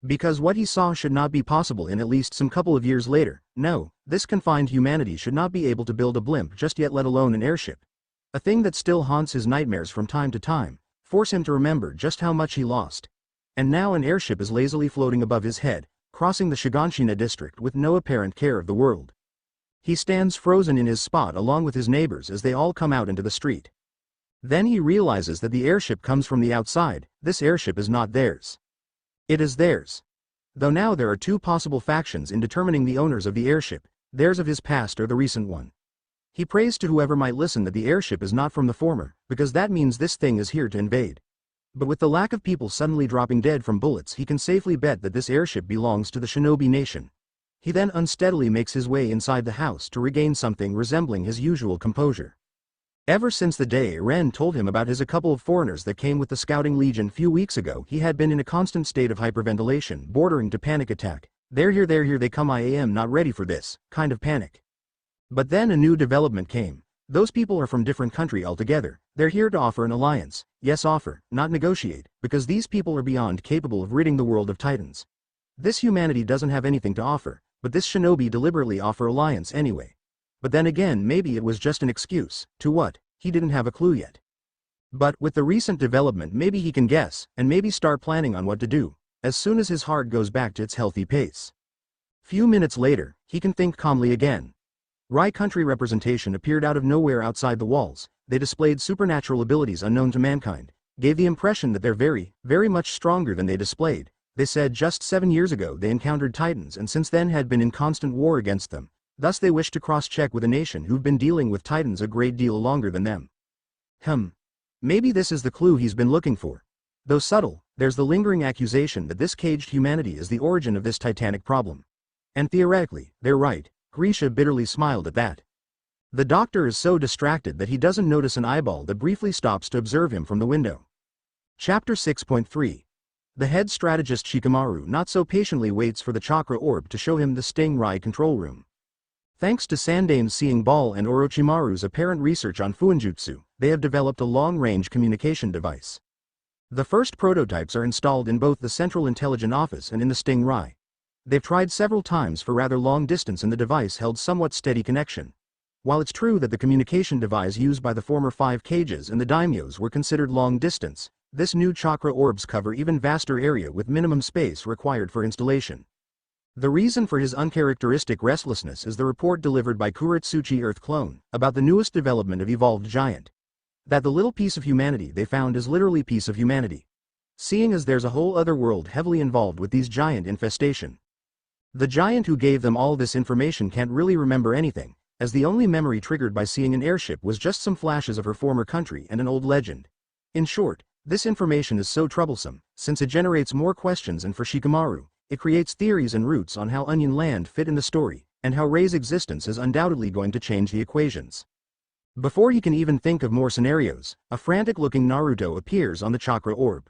Because what he saw should not be possible in at least some couple of years later. No, this confined humanity should not be able to build a blimp just yet, let alone an airship. A thing that still haunts his nightmares from time to time, force him to remember just how much he lost. And now an airship is lazily floating above his head, crossing the Shiganshina district with no apparent care of the world. He stands frozen in his spot along with his neighbors as they all come out into the street. Then he realizes that the airship comes from the outside. This airship is not theirs. It is theirs. Though now there are two possible factions in determining the owners of the airship, theirs of his past or the recent one. He prays to whoever might listen that the airship is not from the former, because that means this thing is here to invade. But with the lack of people suddenly dropping dead from bullets, he can safely bet that this airship belongs to the Shinobi Nation. He then unsteadily makes his way inside the house to regain something resembling his usual composure. Ever since the day Ren told him about a couple of foreigners that came with the Scouting Legion few weeks ago, he had been in a constant state of hyperventilation, bordering to panic attack. They're here, they come, I am not ready for this kind of panic. But then a new development came. Those people are from different country altogether. They're here to offer an alliance. Yes, offer, not negotiate, because these people are beyond capable of ridding the world of titans. This humanity doesn't have anything to offer, but this shinobi deliberately offer alliance anyway. But then again, maybe it was just an excuse. To what? He didn't have a clue yet. But with the recent development, maybe he can guess, and maybe start planning on what to do, as soon as his heart goes back to its healthy pace. Few minutes later, he can think calmly again. Rai country representation appeared out of nowhere outside the walls. They displayed supernatural abilities unknown to mankind, gave the impression that they're very, very much stronger than they displayed. They said just 7 years ago they encountered titans and since then had been in constant war against them. Thus they wish to cross-check with a nation who've been dealing with titans a great deal longer than them. Maybe this is the clue he's been looking for. Though subtle, there's the lingering accusation that this caged humanity is the origin of this titanic problem. And theoretically, they're right. Grisha bitterly smiled at that. The doctor is so distracted that he doesn't notice an eyeball that briefly stops to observe him from the window. Chapter 6.3. The head strategist Shikamaru not so patiently waits for the chakra orb to show him the Sting Rai control room. Thanks to Sandame's seeing ball and Orochimaru's apparent research on Fuinjutsu, they have developed a long-range communication device. The first prototypes are installed in both the Central Intelligence Office and in the Sting Rai. They've tried several times for rather long distance and the device held somewhat steady connection. While it's true that the communication device used by the former 5 cages and the daimyos were considered long distance, This new chakra orbs cover even vaster area with minimum space required for installation. The reason for his uncharacteristic restlessness is the report delivered by Kuretsuchi Earth Clone about the newest development of evolved giant. That the little piece of humanity they found is literally piece of humanity. Seeing as there's a whole other world heavily involved with these giant infestation. The giant who gave them all this information can't really remember anything, as the only memory triggered by seeing an airship was just some flashes of her former country and an old legend. In short, this information is so troublesome, since it generates more questions, and for Shikamaru, it creates theories and roots on how Onion Land fit in the story, and how Rei's existence is undoubtedly going to change the equations. Before he can even think of more scenarios, a frantic-looking Naruto appears on the chakra orb.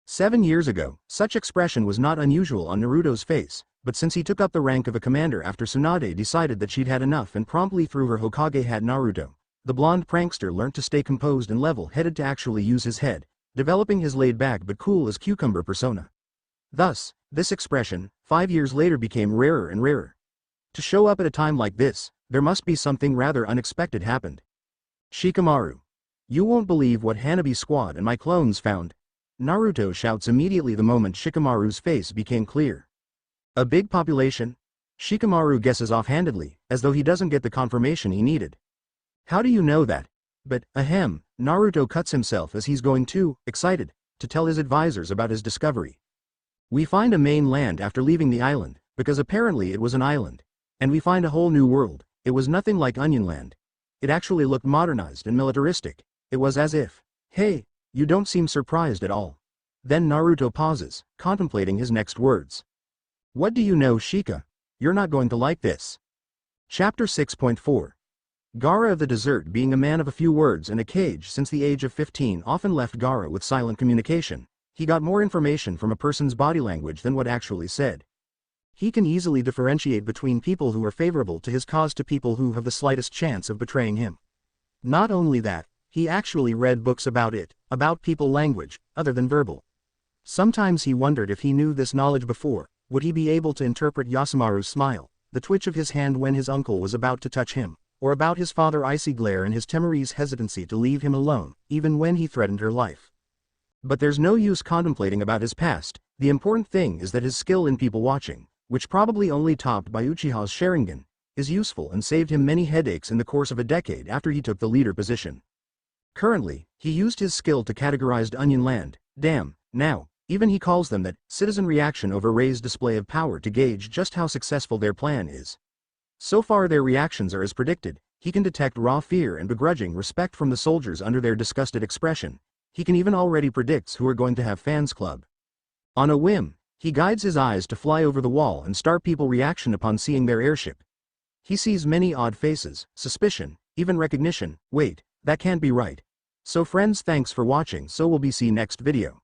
7 years ago, such expression was not unusual on Naruto's face, but since he took up the rank of a commander after Tsunade decided that she'd had enough and promptly threw her Hokage hat, Naruto, the blonde prankster learnt to stay composed and level-headed, to actually use his head, developing his laid-back but cool as cucumber persona. Thus, this expression, 5 years later, became rarer and rarer. To show up at a time like this, there must be something rather unexpected happened. Shikamaru. You won't believe what Hanabi Squad and my clones found. Naruto shouts immediately the moment Shikamaru's face became clear. A big population? Shikamaru guesses offhandedly, as though he doesn't get the confirmation he needed. How do you know that? But, ahem, Naruto cuts himself as he's going too excited to tell his advisors about his discovery. We find a main land after leaving the island, because apparently it was an island. And we find a whole new world. It was nothing like Onion Land. It actually looked modernized and militaristic. It was as if, hey, you don't seem surprised at all. Then Naruto pauses, contemplating his next words. What do you know, Shika? You're not going to like this. Chapter 6.4. Gaara of the Desert, being a man of a few words and a cage since the age of 15, often left Gaara with silent communication. He got more information from a person's body language than what actually said. He can easily differentiate between people who are favorable to his cause to people who have the slightest chance of betraying him. Not only that, he actually read books about it, about people language, other than verbal. Sometimes he wondered if he knew this knowledge before, would he be able to interpret Yasumaru's smile, the twitch of his hand when his uncle was about to touch him, or about his father's icy glare and his Temuri's hesitancy to leave him alone, even when he threatened her life. But there's no use contemplating about his past. The important thing is that his skill in people watching, which probably only topped by Uchiha's Sharingan, is useful and saved him many headaches in the course of a decade after he took the leader position. Currently, he used his skill to categorize Onion Land. Damn, now, even he calls them that, citizen reaction over Rei's display of power to gauge just how successful their plan is. So far their reactions are as predicted. He can detect raw fear and begrudging respect from the soldiers under their disgusted expression. He can even already predicts who are going to have fans club. On a whim, he guides his eyes to fly over the wall and start people reaction upon seeing their airship. He sees many odd faces, suspicion, even recognition. Wait, that can't be right. So friends, thanks for watching, so we'll be see next video.